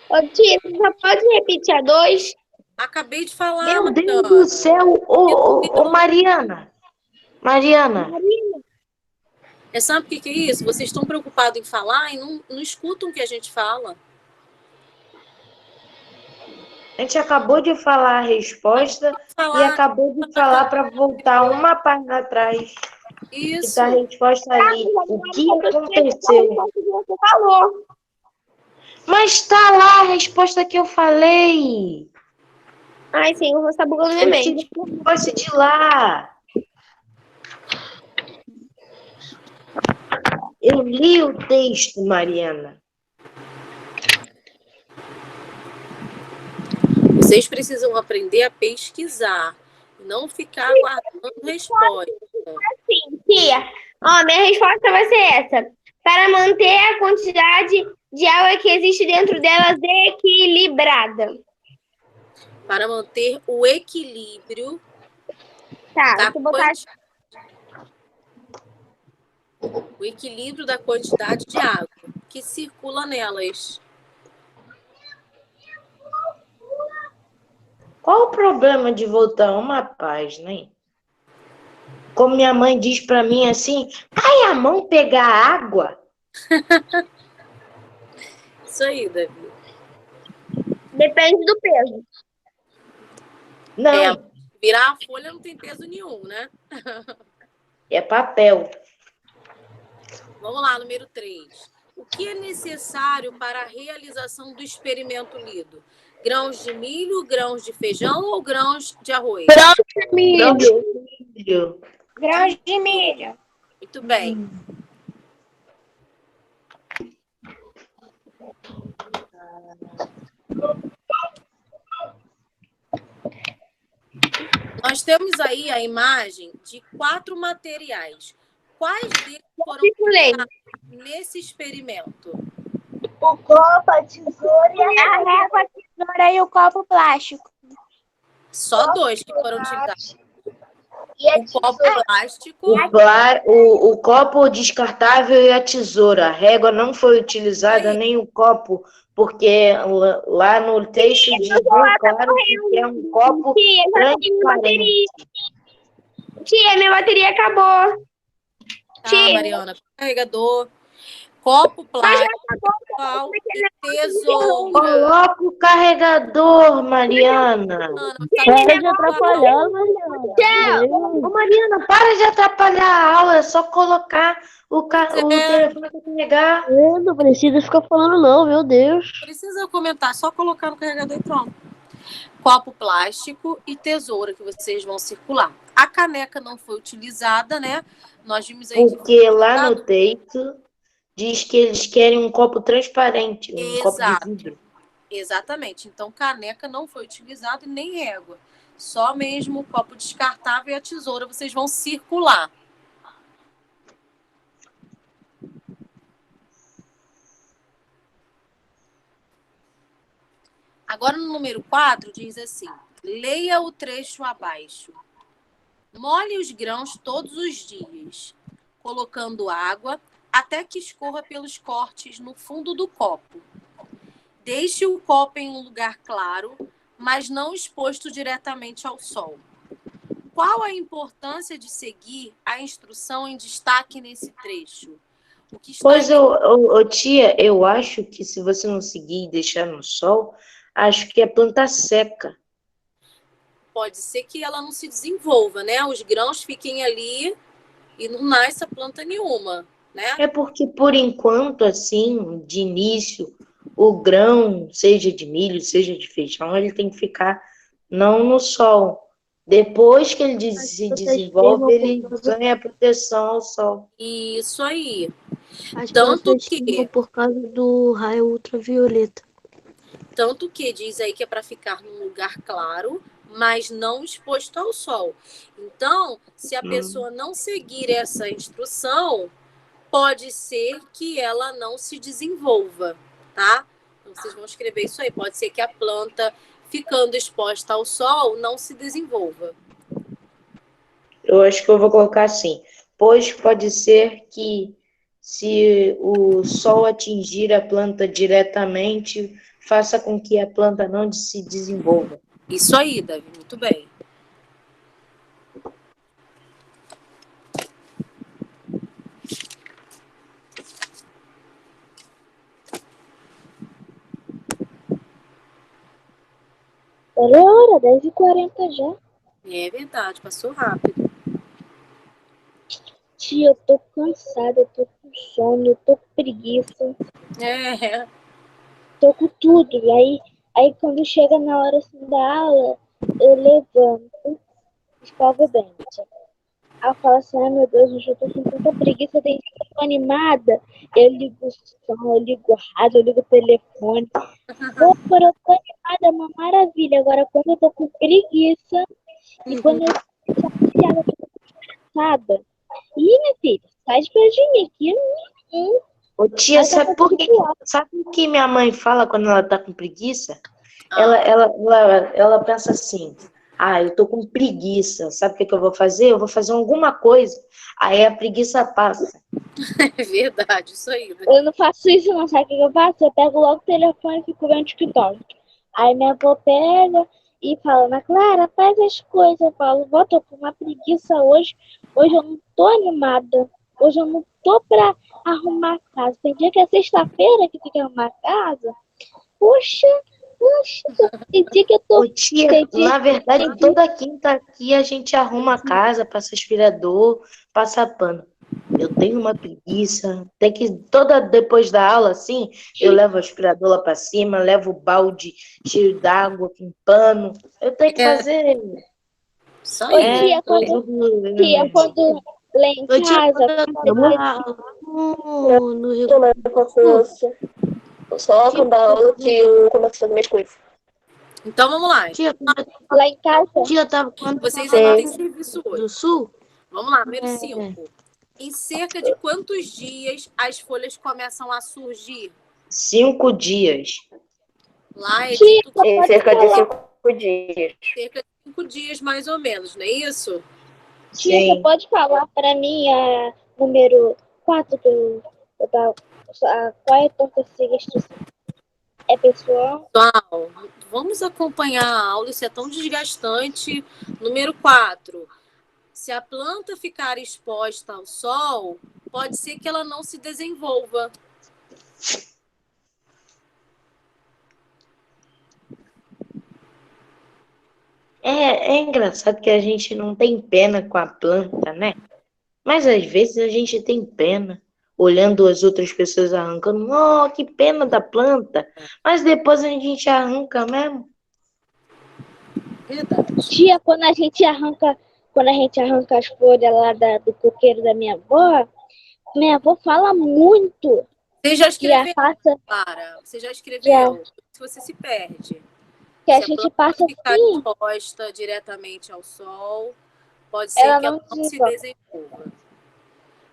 Speaker 2: Ô, tia, você só pode repetir a 2?
Speaker 3: Acabei de falar,
Speaker 4: Meu Deus
Speaker 3: Mariana.
Speaker 4: do céu. Ô, Mariana. Mariana.
Speaker 3: Sabe o que é isso? Vocês estão preocupados em falar e não escutam o que a gente fala.
Speaker 4: A gente acabou de falar a resposta e acabou de falar para voltar uma página atrás.
Speaker 3: Isso.
Speaker 4: Que tá a resposta ali. O que aconteceu?
Speaker 2: Você falou.
Speaker 4: Mas tá lá a resposta que eu falei.
Speaker 2: Ai, sim, você tá bugando minha
Speaker 4: Eu
Speaker 2: mente.
Speaker 4: tirei o negócio de lá. Eu li o texto, Mariana.
Speaker 3: Vocês precisam aprender a pesquisar, não ficar aguardando resposta.
Speaker 2: Sim, tia. Ó, minha resposta vai ser essa. Para manter a quantidade de água que existe dentro delas equilibrada.
Speaker 3: Para manter o equilíbrio
Speaker 2: Tá,
Speaker 3: da
Speaker 2: deixa eu botar...
Speaker 3: o equilíbrio da quantidade de água que circula nelas.
Speaker 4: Qual o problema de voltar uma página, hein? Como minha mãe diz para mim assim, ai, a mão pegar água?
Speaker 3: Isso aí, Davi.
Speaker 2: Depende do peso.
Speaker 4: Não,
Speaker 3: Virar a folha não tem peso nenhum, né?
Speaker 4: é papel.
Speaker 3: Vamos lá, número 3. O que é necessário para a realização do experimento lido? Grãos de milho, grãos de feijão ou grãos de arroz?
Speaker 2: Grãos de milho.
Speaker 4: Milho.
Speaker 2: Grãos de milho.
Speaker 3: Muito bem. Nós temos aí a imagem de 4 materiais. Quais deles foram usados nesse experimento?
Speaker 1: O copo, a tesoura e a régua, a tesoura e o copo plástico.
Speaker 3: Só 2 que foram utilizados.
Speaker 1: E a
Speaker 3: O copo plástico.
Speaker 4: O copo descartável e a tesoura. A régua não foi utilizada, nem o copo, porque lá no texto diz bem claro que é um copo transparente.
Speaker 2: Tia, minha bateria acabou.
Speaker 3: Tá, Mariana. Carregador, copo plástico e tesoura.
Speaker 4: Coloca o carregador, Mariana.
Speaker 1: Para de atrapalhar, Mariana.
Speaker 4: Ô, Mariana, para de atrapalhar a aula. É só colocar o telefone para carregar.
Speaker 1: Não precisa ficar falando não, meu Deus.
Speaker 3: Não precisa comentar, só colocar no carregador e pronto. Copo plástico e tesoura que vocês vão circular. A caneca não foi utilizada, né? Nós vimos aí
Speaker 4: porque lá no texto diz que eles querem um copo transparente, um copo de vidro.
Speaker 3: Exatamente. Então, caneca não foi utilizada e nem régua. Só mesmo o copo descartável e a tesoura vocês vão circular. Agora, no número 4, diz assim: leia o trecho abaixo. Molhe os grãos todos os dias, colocando água até que escorra pelos cortes no fundo do copo. Deixe o copo em um lugar claro, mas não exposto diretamente ao sol. Qual a importância de seguir a instrução em destaque nesse trecho?
Speaker 4: Tia, eu acho que se você não seguir e deixar no sol, acho que a planta seca.
Speaker 3: Pode ser que ela não se desenvolva, né? Os grãos fiquem ali e não nasce planta nenhuma, né?
Speaker 4: É porque, por enquanto, assim, de início, o grão, seja de milho, seja de feijão, ele tem que ficar não no sol, Depois que ele se
Speaker 6: As plantas
Speaker 4: desenvolve, ele
Speaker 6: firmam por causa-
Speaker 4: ganha proteção ao sol.
Speaker 3: Isso aí.
Speaker 6: As
Speaker 3: Tanto
Speaker 6: plantas
Speaker 3: que,
Speaker 6: firmam por causa do raio ultravioleta.
Speaker 3: tanto que diz aí que é para ficar num lugar claro, mas não exposto ao sol. Então, se a pessoa não seguir essa instrução, pode ser que ela não se desenvolva, tá? Então, vocês vão escrever isso aí. Pode ser que a planta, ficando exposta ao sol, não se desenvolva.
Speaker 4: Eu acho que eu vou colocar assim, pois pode ser que se o sol atingir a planta diretamente, faça com que a planta não se desenvolva.
Speaker 3: Isso aí, Davi, muito bem.
Speaker 1: Olha a hora, 10h40 já.
Speaker 3: É verdade, passou rápido.
Speaker 1: Tia, eu tô cansada, eu tô com sono, eu tô com preguiça,
Speaker 3: É,
Speaker 1: tô com tudo. E aí quando chega na hora assim da aula, eu levanto, escovo o dente. Aí eu falo assim, ai meu Deus, hoje eu tô com tanta preguiça, tem que tô animada. Eu ligo o som, eu ligo o rádio, eu ligo o telefone. Pô, quando eu tô animada é uma maravilha. Agora quando eu tô com preguiça e quando eu tô chateada, eu tô cansada. Ih, minha filha, sai de perto de mim aqui.
Speaker 4: Ô, tia,
Speaker 1: Aí tá
Speaker 4: sabe
Speaker 1: fazendo pior.
Speaker 4: sabe o que minha mãe fala quando ela tá com preguiça?
Speaker 3: Ah.
Speaker 4: Ela pensa assim, eu tô com preguiça, sabe o que eu vou fazer? Eu vou fazer alguma coisa. Aí a preguiça passa.
Speaker 3: É verdade, isso aí.
Speaker 1: Eu não faço isso, não. Sabe o que eu faço? Eu pego logo o telefone e fico vendo TikTok. Aí minha avó pega e fala, Ana Clara, faz as coisas. Eu falo, vó, tô com uma preguiça hoje. Hoje eu não tô animada. Hoje eu não tô pra arrumar a casa. Tem dia que é sexta-feira que tem que arrumar a casa. Puxa, tem dia que eu tô.
Speaker 4: Ô, tia,
Speaker 1: Tem dia
Speaker 4: na verdade,
Speaker 1: tem dia-
Speaker 4: toda quinta aqui a gente arruma a casa, passa aspirador, passa pano. Eu tenho uma preguiça, tem que, depois da aula, assim, eu levo o aspirador lá pra cima, levo o balde cheio d'água com pano. Eu tenho que fazer.
Speaker 3: Isso
Speaker 1: Ô,
Speaker 3: aí.
Speaker 1: tia, quando lá em
Speaker 6: Eu tinha
Speaker 1: casa,
Speaker 6: no Rio.
Speaker 7: Só quando a aula que eu começo a fazer minhas coisas.
Speaker 3: Então vamos lá.
Speaker 1: lá em casa,
Speaker 6: Tia, tava quando
Speaker 3: Vocês
Speaker 6: eu
Speaker 3: ainda
Speaker 6: tava
Speaker 3: têm serviço
Speaker 6: do
Speaker 3: hoje.
Speaker 6: Sul.
Speaker 3: Vamos lá, número 5. Em cerca de quantos dias as folhas começam a surgir?
Speaker 4: 5 dias.
Speaker 3: Lá é
Speaker 1: tia,
Speaker 3: dito
Speaker 1: só
Speaker 7: Em
Speaker 1: pode
Speaker 7: cerca de
Speaker 1: falar.
Speaker 7: 5 dias.
Speaker 3: cerca de 5 dias, mais ou menos, não é isso?
Speaker 1: Tia, você
Speaker 4: Sim.
Speaker 1: pode falar para mim a número 4 que eu tava. Qual é a planta que siga a instrução? É pessoal?
Speaker 3: Pessoal, vamos acompanhar a aula, isso é tão desgastante. Número 4. Se a planta ficar exposta ao sol, pode ser que ela não se desenvolva.
Speaker 4: É engraçado que a gente não tem pena com a planta, né? Mas às vezes a gente tem pena, olhando as outras pessoas arrancando. Oh, que pena da planta! Mas depois a gente arranca mesmo.
Speaker 3: Verdade.
Speaker 1: Tia, quando a gente arranca as folhas lá do coqueiro da minha avó fala muito
Speaker 3: Você já
Speaker 1: que a
Speaker 3: escreveu,
Speaker 1: passa,
Speaker 3: Clara? Você já
Speaker 1: que a,
Speaker 3: escreveu? Se você se perde.
Speaker 1: que a
Speaker 3: Se a
Speaker 1: gente
Speaker 3: planta
Speaker 1: passa
Speaker 3: ficar
Speaker 1: assim,
Speaker 3: exposta diretamente ao sol, pode ser
Speaker 1: ela
Speaker 3: que ela
Speaker 1: não
Speaker 3: não se
Speaker 1: desenvolve.
Speaker 3: desenvolva.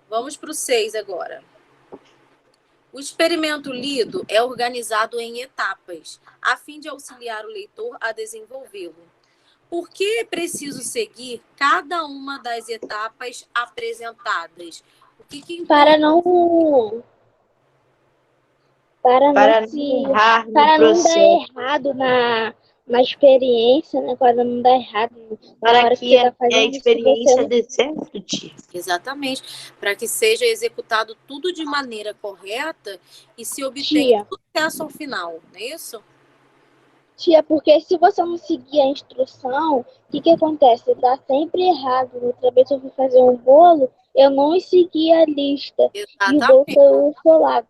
Speaker 3: Vamos para o 6 agora. O experimento lido é organizado em etapas, a fim de auxiliar o leitor a desenvolvê-lo. Por que é preciso seguir cada uma das etapas apresentadas? O que
Speaker 1: Para
Speaker 3: importa?
Speaker 1: não
Speaker 4: Para não
Speaker 1: se
Speaker 4: errar no
Speaker 1: para não dar
Speaker 4: processo,
Speaker 1: errado na experiência, né? Para não dar errado na
Speaker 4: para
Speaker 1: hora que
Speaker 4: que
Speaker 1: você está
Speaker 4: a
Speaker 1: fazendo, se
Speaker 4: experiência
Speaker 1: você
Speaker 4: dê certo, tia.
Speaker 3: Exatamente, para que seja executado tudo de maneira correta e se obtenha
Speaker 1: tia,
Speaker 3: sucesso ao final, não é isso?
Speaker 1: porque se você não seguir a instrução, o que acontece? Dá sempre errado. Outra vez eu fui fazer um bolo, eu não segui a lista e o bolo
Speaker 3: Exatamente,
Speaker 1: saiu solado.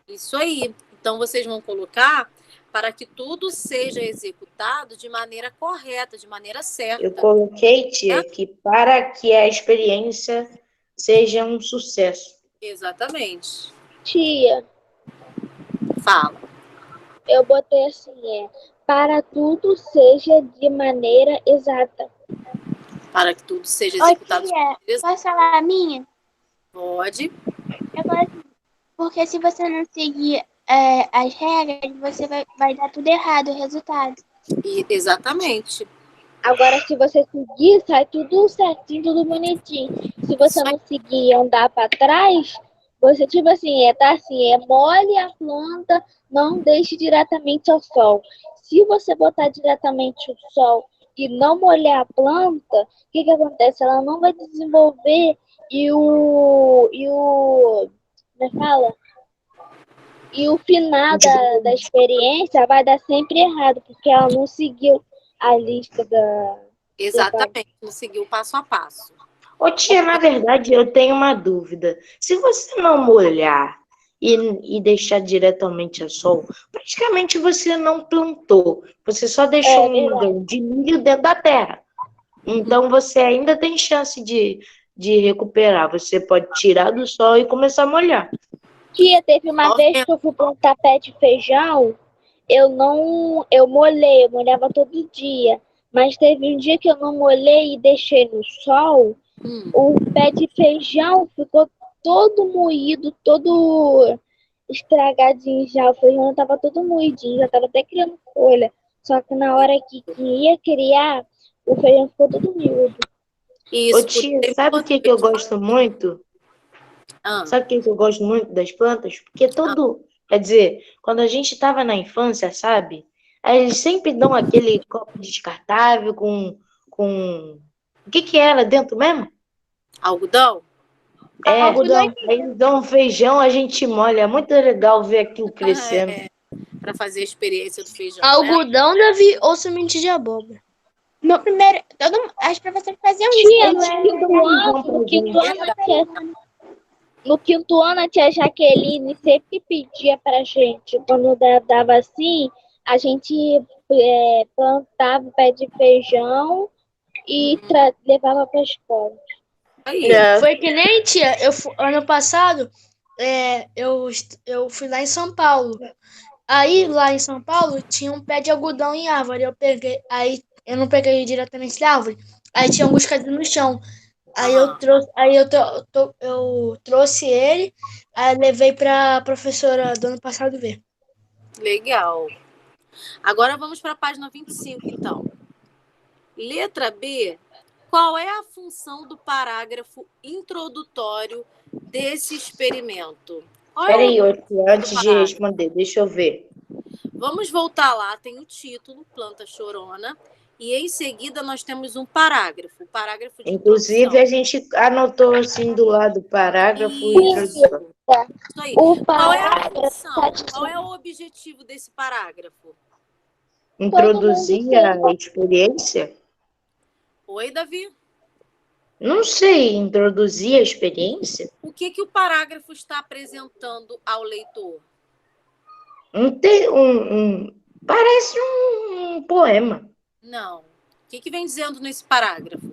Speaker 3: isso aí. Então vocês vão colocar para que tudo seja executado de maneira correta, de maneira certa.
Speaker 4: Eu coloquei, tia, que para que a experiência seja um sucesso.
Speaker 3: Exatamente.
Speaker 1: Tia,
Speaker 3: Fala.
Speaker 1: eu botei assim, para tudo seja de maneira exata.
Speaker 3: Para que tudo seja
Speaker 2: Ô,
Speaker 3: executado de
Speaker 2: tia,
Speaker 3: maneira exata.
Speaker 2: posso falar a minha?
Speaker 3: Pode.
Speaker 2: Porque se você não seguir as regras, você vai dar tudo errado o resultado.
Speaker 3: Exatamente.
Speaker 1: Agora, se você seguir, sai tudo certinho, tudo bonitinho. Se você
Speaker 3: Isso aí.
Speaker 1: não seguir e andar para trás, você, tipo assim, tá assim, molhe a planta, não deixe diretamente ao sol. Se você botar diretamente o sol e não molhar a planta, o que acontece? Ela não vai desenvolver como é que fala? E o final da experiência vai dar sempre errado, porque ela não seguiu a lista da.
Speaker 3: Exatamente. Não seguiu o passo a passo.
Speaker 4: Ô, tia, na verdade, eu tenho uma dúvida. Se você não molhar e deixar diretamente ao sol, praticamente você não plantou. Você só deixou um grão de milho dentro da terra. Então, você ainda tem chance de recuperar. Você pode tirar do sol e começar a molhar.
Speaker 1: Tia, teve uma vez que eu fui plantar pé de feijão, eu molhava todo dia. Mas teve um dia que eu não molhei e deixei no sol, o pé de feijão ficou todo moído, todo estragadinho já. O feijão estava todo moidinho, já estava até criando folha. Só que na hora que ia criar, o feijão ficou todo miúdo.
Speaker 4: Ô, tia, sabe o que eu gosto muito? Sabe o que eu gosto muito das plantas? Porque quer dizer, quando a gente estava na infância, sabe? Aí eles sempre dão aquele copo descartável com... O que era dentro mesmo?
Speaker 3: Algodão?
Speaker 4: Algodão. Aí eles dão um feijão, a gente molha. É muito legal ver aquilo crescendo.
Speaker 3: Para fazer a experiência do feijão.
Speaker 6: Algodão, Davi, ou semente de abóbora?
Speaker 2: No primeiro, as professoras faziam isso.
Speaker 1: Tia, no quinto ano, a tia Jaqueline sempre pedia pra gente, quando dava assim, a gente plantava o pé de feijão e levava pra escola.
Speaker 6: Foi que nem, tia, ano passado, eu fui lá em São Paulo. Aí, lá em São Paulo, tinha um pé de algodão em árvore. Eu não peguei diretamente da árvore. Aí tinha alguns cadinhos no chão. Aí eu trouxe ele, aí levei pra professora do ano passado ver.
Speaker 3: Legal. Agora vamos para a página 25, então. Letra B. Qual é a função do parágrafo introdutório desse experimento?
Speaker 4: Peraí, antes de responder, deixa eu ver.
Speaker 3: Vamos voltar lá, tem o título, Planta Chorona, e em seguida nós temos um parágrafo. O parágrafo de
Speaker 4: Inclusive,
Speaker 3: introdução.
Speaker 4: a gente anotou assim do lado do parágrafo e introdução.
Speaker 3: Isso aí. Qual é a função? Qual é o objetivo desse parágrafo?
Speaker 4: Introduzir a experiência?
Speaker 3: Oi, Davi?
Speaker 4: Não sei, introduzir a experiência?
Speaker 3: O que o parágrafo está apresentando ao leitor?
Speaker 4: Parece um poema.
Speaker 3: Não. O que vem dizendo nesse parágrafo?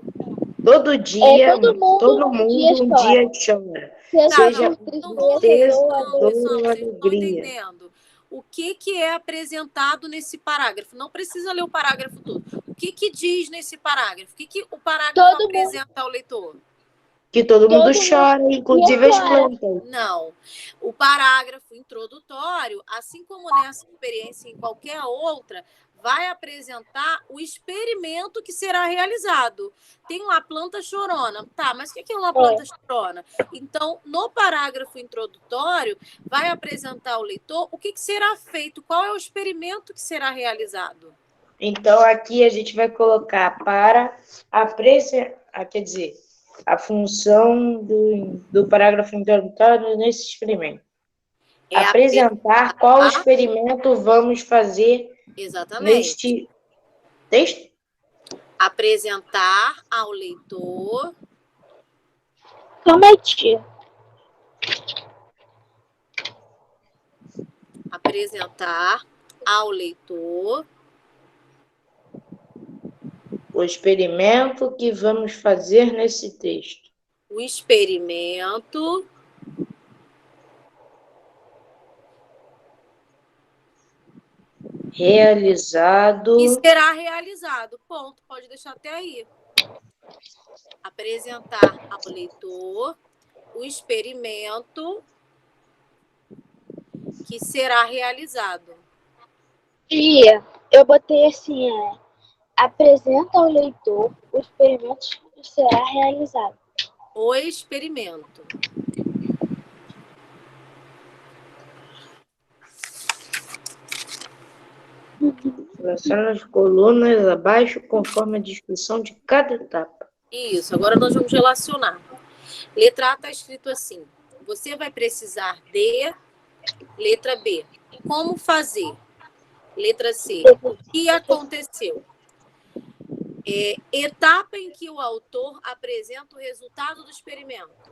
Speaker 4: Todo dia, todo mundo um dia chora. Seja tristeza ou alegria.
Speaker 3: Entendendo. O que é apresentado nesse parágrafo? Não precisa ler o parágrafo todo. O que diz nesse parágrafo? O que o parágrafo apresenta ao leitor?
Speaker 4: Que todo mundo chora, inclusive as plantas.
Speaker 3: Não. O parágrafo introdutório, assim como nessa experiência e em qualquer outra, vai apresentar o experimento que será realizado. Tem uma planta chorona. Tá, mas o que é uma planta chorona? Então, no parágrafo introdutório, vai apresentar ao leitor o que será feito, qual é o experimento que será realizado.
Speaker 4: Então, aqui a gente vai colocar para apresentar, quer dizer, a função do parágrafo introdutório nesse experimento. Apresentar qual experimento vamos fazer neste texto.
Speaker 3: Apresentar ao leitor.
Speaker 1: Calma aí, tia.
Speaker 3: Apresentar ao leitor
Speaker 4: o experimento que vamos fazer nesse texto.
Speaker 3: O experimento
Speaker 4: realizado.
Speaker 3: Que será realizado. Ponto. Pode deixar até aí. Apresentar ao leitor o experimento que será realizado.
Speaker 1: Tia, eu botei assim, apresenta ao leitor o experimento que será realizado.
Speaker 3: O experimento.
Speaker 4: Selecione as colunas abaixo conforme a descrição de cada etapa.
Speaker 3: Isso, agora nós vamos relacionar. Letra A está escrito assim. Você vai precisar de... Letra B. Como fazer? Letra C. O que aconteceu? Etapa em que o autor apresenta o resultado do experimento.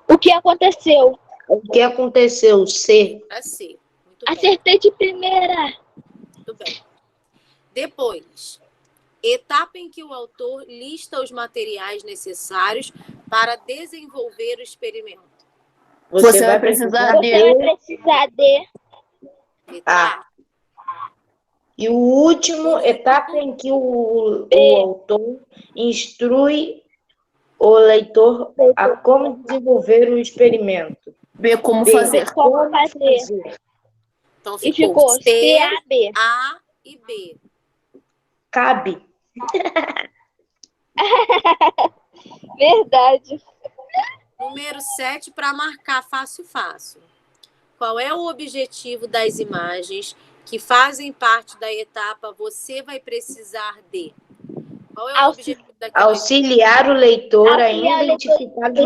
Speaker 1: O que aconteceu?
Speaker 4: O que aconteceu? C.
Speaker 3: Letra C. Muito bem.
Speaker 1: Acertei de primeira.
Speaker 3: Muito bem. Depois, etapa em que o autor lista os materiais necessários para desenvolver o experimento.
Speaker 7: Você vai precisar
Speaker 1: Você vai precisar de...
Speaker 3: Letra A.
Speaker 4: E o último, etapa em que o autor instrui o leitor a como desenvolver o experimento.
Speaker 7: B, como
Speaker 4: B,
Speaker 7: fazer.
Speaker 1: Como fazer.
Speaker 3: Então
Speaker 1: E
Speaker 3: ficou
Speaker 1: ficou
Speaker 3: C,
Speaker 1: C, A, B.
Speaker 3: A e B.
Speaker 4: Cabe.
Speaker 1: Verdade.
Speaker 3: Número 7, para marcar fácil. Qual é o objetivo das imagens que fazem parte da etapa você vai precisar de? Qual é o objetivo daquela
Speaker 4: Auxiliar o leitor a identificar os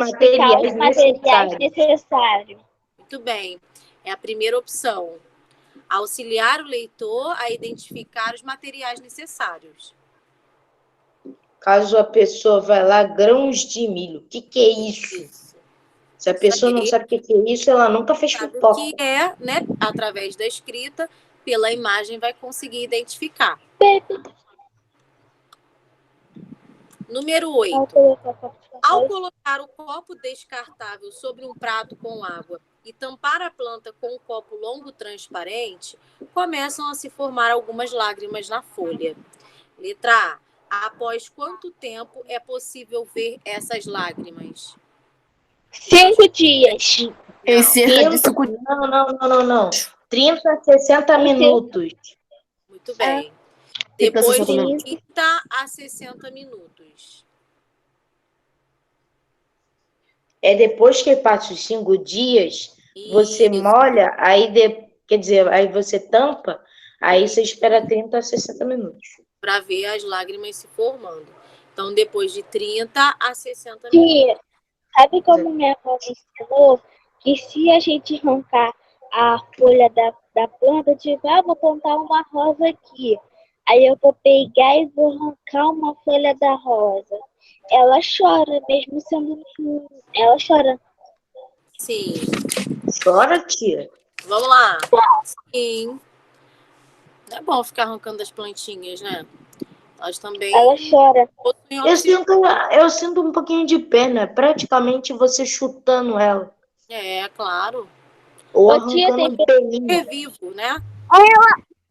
Speaker 4: materiais necessários.
Speaker 3: Muito bem. É a primeira opção. Auxiliar o leitor a identificar os materiais necessários.
Speaker 4: Caso a pessoa vá lá, grãos de milho. O que é isso? Se a pessoa não sabe o que é isso, ela nunca fez pipoca.
Speaker 3: O que é, né? Através da escrita, pela imagem, vai conseguir identificar. Número 8. Ao colocar o copo descartável sobre um prato com água e tampar a planta com um copo longo transparente, começam a se formar algumas lágrimas na folha. Letra A. Após quanto tempo é possível ver essas lágrimas?
Speaker 1: 5 dias.
Speaker 7: Em cerca de 5 dias.
Speaker 4: Não. 30 a 60 minutos.
Speaker 3: Muito bem.
Speaker 7: Fica
Speaker 3: Depois
Speaker 7: 60
Speaker 3: de
Speaker 7: minutos.
Speaker 3: 30 a 60 minutos.
Speaker 4: É depois que passa os 5 dias, você
Speaker 3: Isso.
Speaker 4: molha, aí aí você tampa, aí você espera 30 a 60 minutos.
Speaker 3: Para ver as lágrimas se formando. Então, depois de 30 a 60 minutos.
Speaker 1: Tia, sabe como minha avó me ensinou? Que se a gente arrancar a folha da planta, tipo, vou plantar uma rosa aqui. Aí eu vou pegar e vou arrancar uma folha da rosa. Ela chora, mesmo sendo... Ela chora.
Speaker 3: Sim.
Speaker 4: Chora, tia.
Speaker 3: Vamos lá. Sim. É bom ficar arrancando as plantinhas, né? Nós também...
Speaker 1: Ela chora.
Speaker 4: Eu sinto um pouquinho de pena. Praticamente você chutando ela.
Speaker 3: É, claro.
Speaker 4: Ou
Speaker 1: Ô, tia,
Speaker 4: arrancando um pelinho.
Speaker 3: É vivo, né?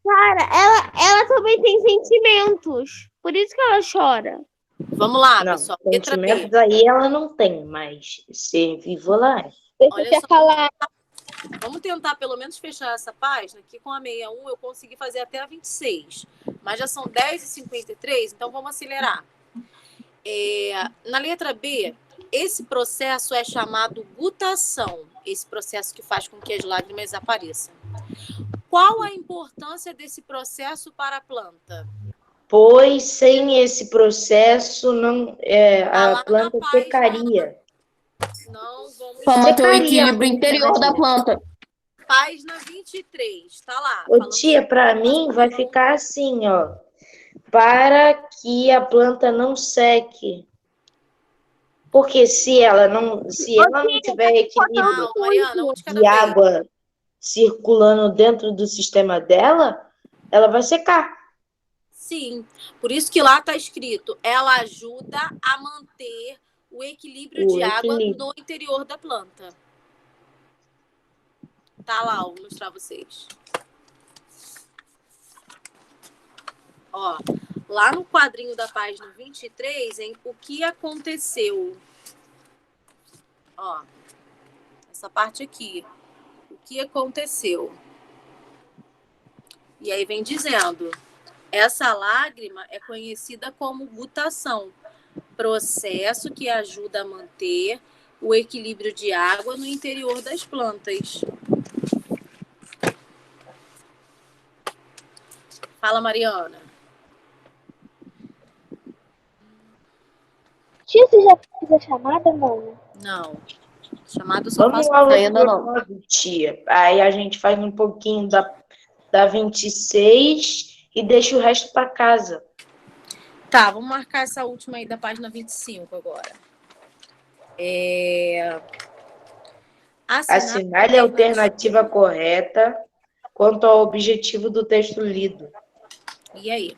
Speaker 2: Cara, ela também tem sentimentos. Por isso que ela chora.
Speaker 3: Vamos lá,
Speaker 4: Não,
Speaker 3: pessoal. Letra B.
Speaker 4: sentimentos aí ela não tem, mas ser vivo lá é.
Speaker 1: Deixa
Speaker 3: Olha
Speaker 1: eu
Speaker 3: só.
Speaker 1: falar.
Speaker 3: Vamos tentar pelo menos fechar essa página, que com a 61 eu consegui fazer até a 26. Mas já são 10h53, então vamos acelerar. Na letra B, esse processo é chamado gutação. Esse processo que faz com que as lágrimas apareçam. Qual a importância desse processo para a planta?
Speaker 4: Pois sem esse processo
Speaker 3: Tá lá
Speaker 4: a planta
Speaker 3: na página.
Speaker 4: secaria.
Speaker 3: Não, vamos...
Speaker 7: Para manter o
Speaker 4: Secaria.
Speaker 7: equilíbrio interior da planta.
Speaker 3: Página 23, tá lá.
Speaker 4: Ô, tia, para mim vai ficar assim, ó. Para que a planta não seque. Porque se ela não tiver equilíbrio
Speaker 3: Não, Mariana, um de cada
Speaker 4: de
Speaker 3: vez.
Speaker 4: água circulando dentro do sistema dela, ela vai secar.
Speaker 3: Sim, por isso que lá está escrito, ela ajuda a manter o equilíbrio de água no interior da planta. Tá lá, vou mostrar vocês. Ó, lá no quadrinho da página 23, hein, o que aconteceu? Ó, essa parte aqui. O que aconteceu? E aí vem dizendo, essa lágrima é conhecida como gutação, processo que ajuda a manter o equilíbrio de água no interior das plantas. Fala, Mariana.
Speaker 1: Tia, você já fez a chamada, não?
Speaker 3: Não. Chamada só
Speaker 4: Vamos
Speaker 3: faço
Speaker 4: lá,
Speaker 7: ainda não.
Speaker 4: tia. Aí a gente faz um pouquinho da 26 e deixa o resto para casa.
Speaker 3: Tá, vamos marcar essa última aí da página 25 agora.
Speaker 4: Assinale a alternativa correta quanto ao objetivo do texto lido.
Speaker 3: E aí?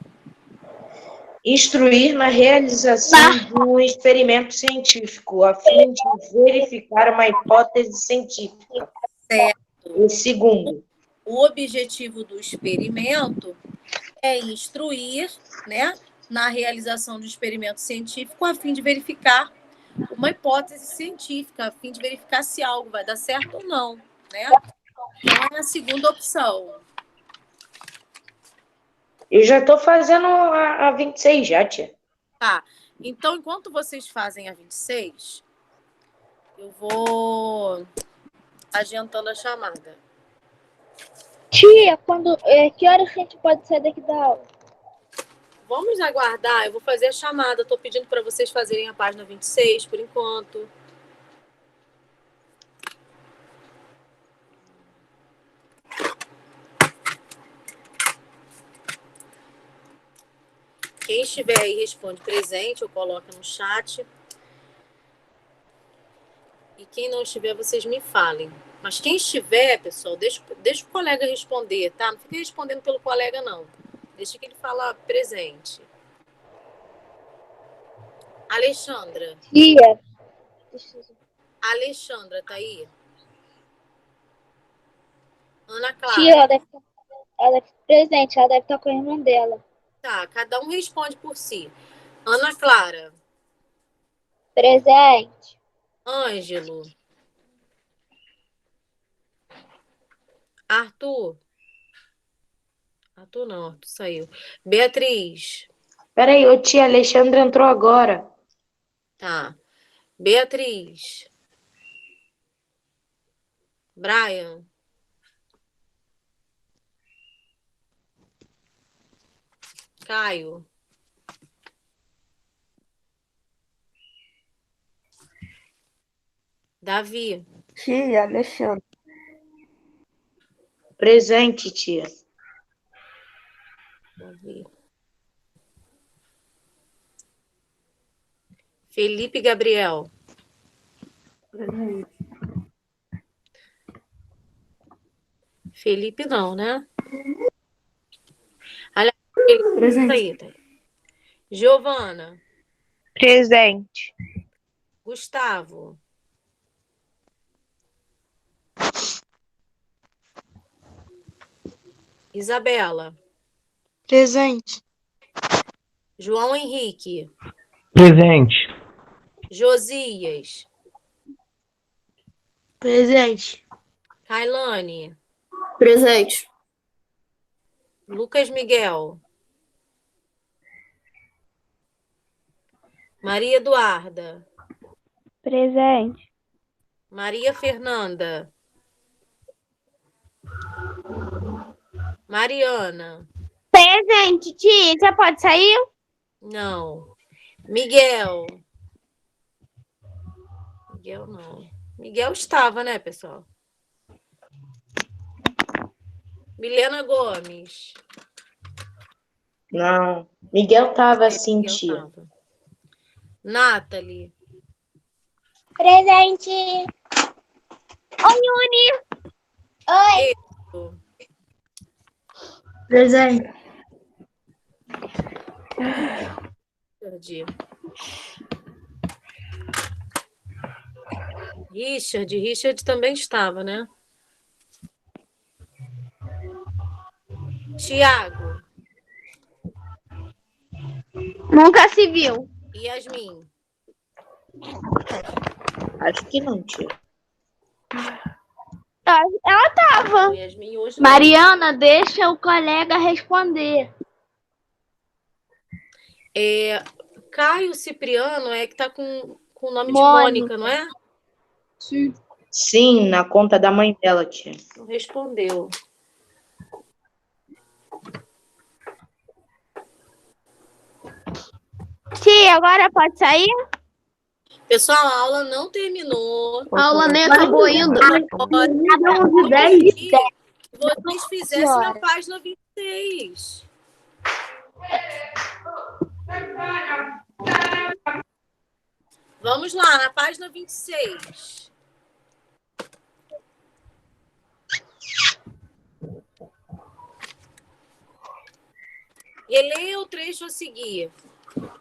Speaker 4: Instruir na realização de um experimento científico, a fim de verificar uma hipótese científica.
Speaker 3: Certo.
Speaker 4: O segundo.
Speaker 3: O objetivo do experimento é instruir, né, na realização do experimento científico, a fim de verificar uma hipótese científica, a fim de verificar se algo vai dar certo ou não, né? Então, é a segunda opção.
Speaker 4: Eu já estou fazendo a 26 já, tia.
Speaker 3: Tá. Então, enquanto vocês fazem a 26, eu vou adiantando a chamada.
Speaker 1: Tia, que horas a gente pode sair daqui da aula?
Speaker 3: Vamos aguardar, eu vou fazer a chamada. Estou pedindo para vocês fazerem a página 26, por enquanto. Quem estiver aí, responde presente ou coloca no chat. E quem não estiver, vocês me falem. Mas quem estiver, pessoal, deixa o colega responder, tá? Não fica respondendo pelo colega, não. Deixa que ele fala presente. Alexandra.
Speaker 1: Tia.
Speaker 3: Alexandra, tá aí? Ana Clara.
Speaker 1: Tia, ela deve estar presente, ela deve estar com a irmã dela.
Speaker 3: Tá, cada um responde por si. Ana Clara.
Speaker 1: Presente.
Speaker 3: Ângelo. Arthur. Arthur não, Arthur saiu. Beatriz.
Speaker 4: Peraí, ô tia, Alexandra entrou agora.
Speaker 3: Tá. Beatriz. Brian. Caio. Davi.
Speaker 7: Tia, Alexandre.
Speaker 4: Presente, tia.
Speaker 3: Davi. Felipe Gabriel.
Speaker 7: Presente.
Speaker 3: Felipe não, né? Olha, Felipe,
Speaker 7: Presente.
Speaker 3: aí. Giovana.
Speaker 1: Presente.
Speaker 3: Gustavo. Isabela.
Speaker 6: Presente.
Speaker 3: João Henrique.
Speaker 8: Presente.
Speaker 3: Josias.
Speaker 6: Presente.
Speaker 3: Kailane.
Speaker 7: Presente.
Speaker 3: Lucas Miguel. Maria Eduarda.
Speaker 1: Presente.
Speaker 3: Maria Fernanda. Mariana.
Speaker 2: Presente, tia. Já pode sair?
Speaker 3: Não. Miguel. Miguel não. Miguel estava, né, pessoal? Milena Gomes.
Speaker 4: Não. Miguel tava assim,
Speaker 3: Miguel
Speaker 4: tia.
Speaker 3: tava. Nathalie.
Speaker 2: Presente. Oi, Yuni. Oi.
Speaker 6: Presente.
Speaker 3: Richard também estava, né? Tiago.
Speaker 2: Nunca se viu.
Speaker 3: E Yasmin?
Speaker 4: Acho que não, tia.
Speaker 2: Ela tava.
Speaker 3: Yasmin hoje não.
Speaker 1: Mariana, deixa o colega responder.
Speaker 3: Caio Cipriano é que tá com o nome de
Speaker 1: Mônica.
Speaker 3: Mônica, não é?
Speaker 4: Sim, na conta da mãe dela, tia.
Speaker 3: Não respondeu.
Speaker 2: Tia, agora pode sair?
Speaker 3: Pessoal, a aula não terminou.
Speaker 2: A aula nem acabou ainda.
Speaker 3: Pode que vocês fizessem na página 26. Vamos lá, na página 26. Releia o trecho a seguir.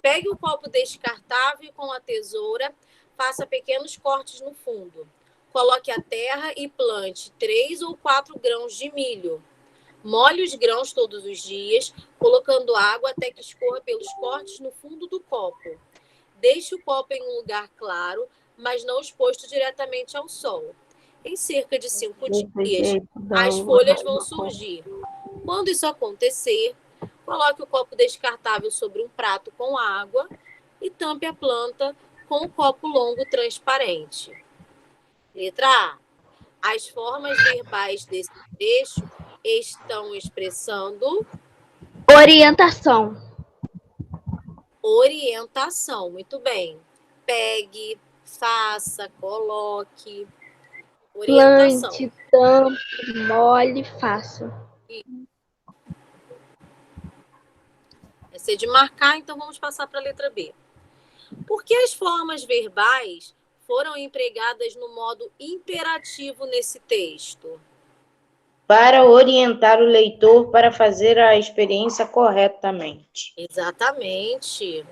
Speaker 3: Pegue o copo descartável com a tesoura, faça pequenos cortes no fundo. Coloque a terra e plante 3 ou 4 grãos de milho. Molhe os grãos todos os dias, colocando água até que escorra pelos cortes no fundo do copo. Deixe o copo em um lugar claro, mas não exposto diretamente ao sol. Em cerca de 5 dias, as folhas vão surgir. Quando isso acontecer, coloque o copo descartável sobre um prato com água e tampe a planta com o copo longo transparente. Letra A. As formas verbais desse trecho estão expressando
Speaker 1: Orientação.
Speaker 3: orientação. Muito bem. Pegue, faça, coloque. Orientação.
Speaker 1: Plante, tampe, molhe, faça.
Speaker 3: Essa é de marcar, então vamos passar para a letra B. Por que as formas verbais foram empregadas no modo imperativo nesse texto?
Speaker 4: Para orientar o leitor para fazer a experiência corretamente.
Speaker 3: Exatamente.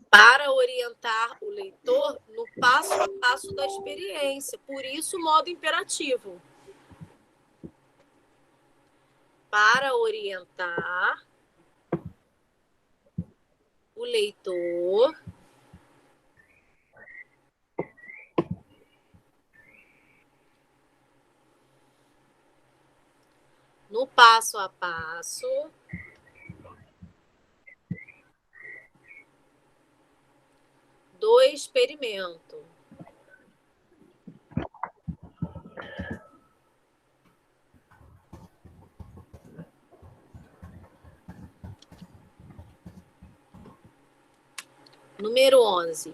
Speaker 3: Para orientar o leitor no passo a passo da experiência. Por isso, o modo imperativo. Para orientar o leitor no passo a passo do experimento. Número 11.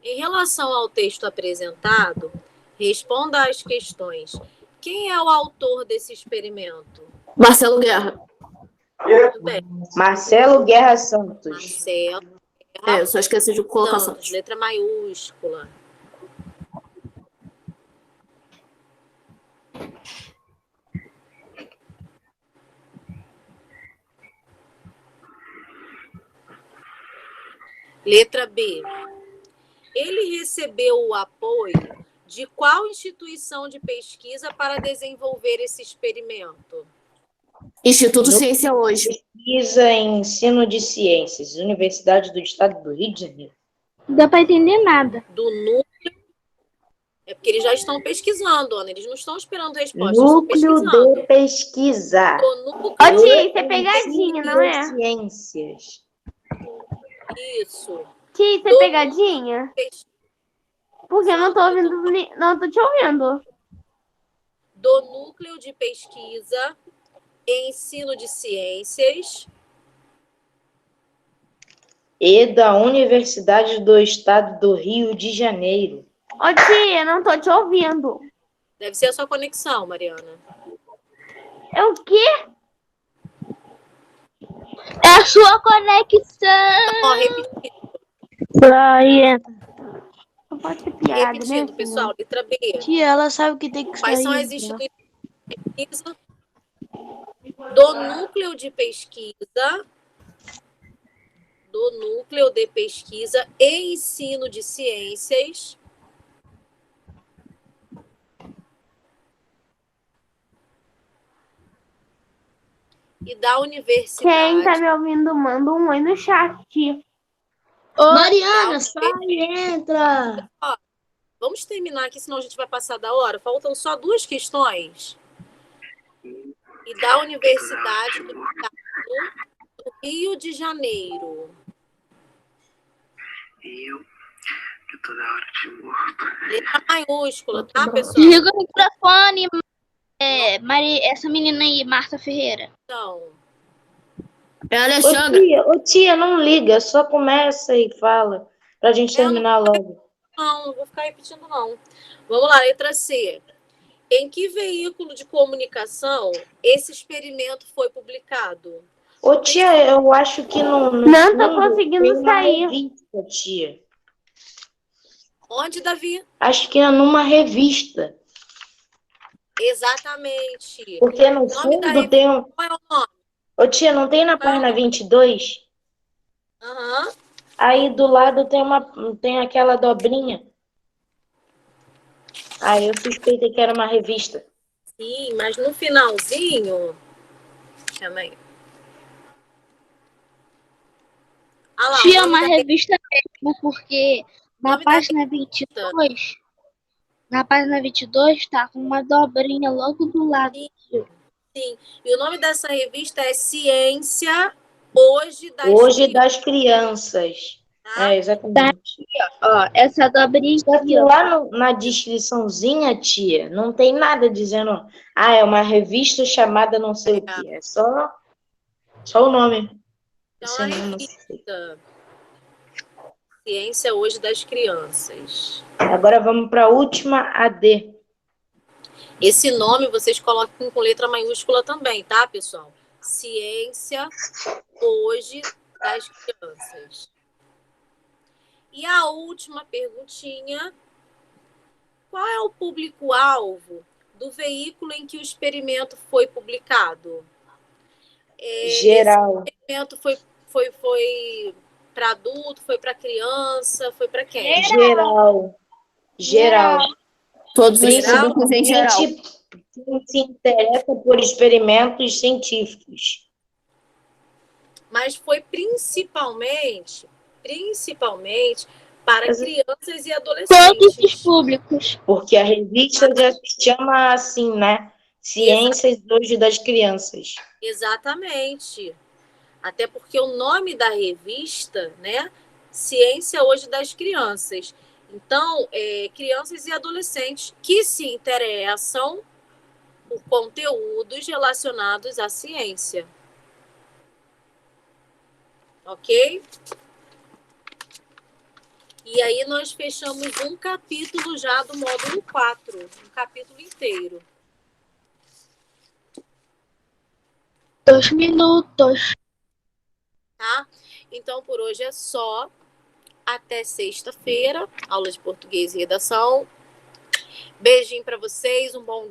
Speaker 3: Em relação ao texto apresentado, responda às questões. Quem é o autor desse experimento?
Speaker 7: Marcelo Guerra.
Speaker 3: Muito bem.
Speaker 4: Marcelo Guerra Santos.
Speaker 3: Marcelo
Speaker 7: Eu só esqueci de colocar
Speaker 3: Santos, letra maiúscula. Letra B. Ele recebeu o apoio de qual instituição de pesquisa para desenvolver esse experimento?
Speaker 7: Instituto Ciência Hoje.
Speaker 4: Pesquisa em Ensino de Ciências, Universidade do Estado do Rio de Janeiro.
Speaker 1: Não dá para entender nada.
Speaker 3: Do núcleo. É porque eles já estão pesquisando, Ana. Eles não estão esperando resposta,
Speaker 4: Núcleo
Speaker 3: eles estão
Speaker 4: de pesquisa.
Speaker 3: Do núcleo
Speaker 2: Ô, tia, isso é pegadinha, não é?
Speaker 4: Ciências.
Speaker 3: Isso.
Speaker 2: Tia, isso é pegadinha? Porque eu não tô ouvindo, não tô te ouvindo.
Speaker 3: Do núcleo de pesquisa em ensino de ciências
Speaker 4: E da Universidade do Estado do Rio de Janeiro.
Speaker 2: Ô, tia, não tô te ouvindo.
Speaker 3: Deve ser a sua conexão, Mariana.
Speaker 2: É o quê?
Speaker 1: É a sua conexão.
Speaker 3: Ó, repetindo,
Speaker 2: Não pode ser piada,
Speaker 3: repetindo,
Speaker 2: né?
Speaker 3: pessoal. Letra B.
Speaker 6: Tia, ela sabe que tem que
Speaker 3: Quais
Speaker 6: sair.
Speaker 3: são as
Speaker 6: né?
Speaker 3: instituições pesquisa, do núcleo de pesquisa, e ensino de ciências, e da universidade.
Speaker 2: Quem tá me ouvindo, manda um oi no chat.
Speaker 6: Mariana, sai e entra.
Speaker 3: Vamos terminar aqui, senão a gente vai passar da hora. Faltam só 2 questões. E da Universidade do Estado do Rio de Janeiro.
Speaker 8: Que toda hora te morto.
Speaker 3: Letra maiúscula, tá, pessoal?
Speaker 1: Desliga o microfone, essa menina aí, Marta Ferreira.
Speaker 3: Então,
Speaker 4: Ô tia, não liga, só começa e fala pra gente terminar logo.
Speaker 3: não vou ficar repetindo, não. Vamos lá, letra C. Em que veículo de comunicação esse experimento foi publicado?
Speaker 4: Ô tia, eu acho que não
Speaker 2: tô conseguindo sair.
Speaker 4: Revista, tia.
Speaker 3: Onde, Davi?
Speaker 4: Acho que é numa revista.
Speaker 3: Exatamente.
Speaker 4: Porque no
Speaker 3: O nome da
Speaker 4: fundo tem um...
Speaker 3: Qual é o nome?
Speaker 4: Ô tia, não tem na página 22?
Speaker 3: Aham.
Speaker 4: Aí do lado tem aquela dobrinha. Aí eu suspeitei que era uma revista.
Speaker 3: Sim, mas no finalzinho... Chama aí. Ah lá,
Speaker 1: Tinha
Speaker 3: o nome
Speaker 1: uma
Speaker 3: da
Speaker 1: revista mesmo, porque na
Speaker 3: Nome da
Speaker 1: página 22, tá com uma dobrinha logo do lado.
Speaker 3: Sim, e o nome dessa revista é Ciência Hoje
Speaker 4: das Crianças.
Speaker 3: Tá?
Speaker 4: É, exatamente.
Speaker 1: Ó, essa dobrinha
Speaker 4: Só
Speaker 1: aqui,
Speaker 4: que
Speaker 1: ó.
Speaker 4: lá na descriçãozinha, tia, não tem nada dizendo, é uma revista chamada não sei o quê. É só o nome.
Speaker 3: Então, a revista Ciência Hoje das Crianças.
Speaker 4: Agora vamos para a última, AD.
Speaker 3: Esse nome vocês colocam com letra maiúscula também, tá, pessoal? Ciência Hoje das Crianças. E a última perguntinha. Qual é o público-alvo do veículo em que o experimento foi publicado?
Speaker 4: Geral.
Speaker 3: Esse experimento foi para adulto, foi para criança, foi para quem?
Speaker 4: Geral.
Speaker 2: Todos os
Speaker 3: Geral?
Speaker 2: públicos em geral.
Speaker 4: Quem se interessa por experimentos científicos.
Speaker 3: Mas foi principalmente para crianças e adolescentes.
Speaker 1: Todos os públicos.
Speaker 4: Porque a revista já se chama assim, né? Ciências Hoje das Crianças.
Speaker 3: Exatamente. Até porque o nome da revista, né? Ciência Hoje das Crianças. Então, crianças e adolescentes que se interessam por conteúdos relacionados à ciência. Ok? E aí nós fechamos um capítulo já do módulo 4, um capítulo inteiro.
Speaker 1: 2 minutos.
Speaker 3: Tá? Então, por hoje é só. Até sexta-feira, aula de português e redação. Beijinho para vocês, um bom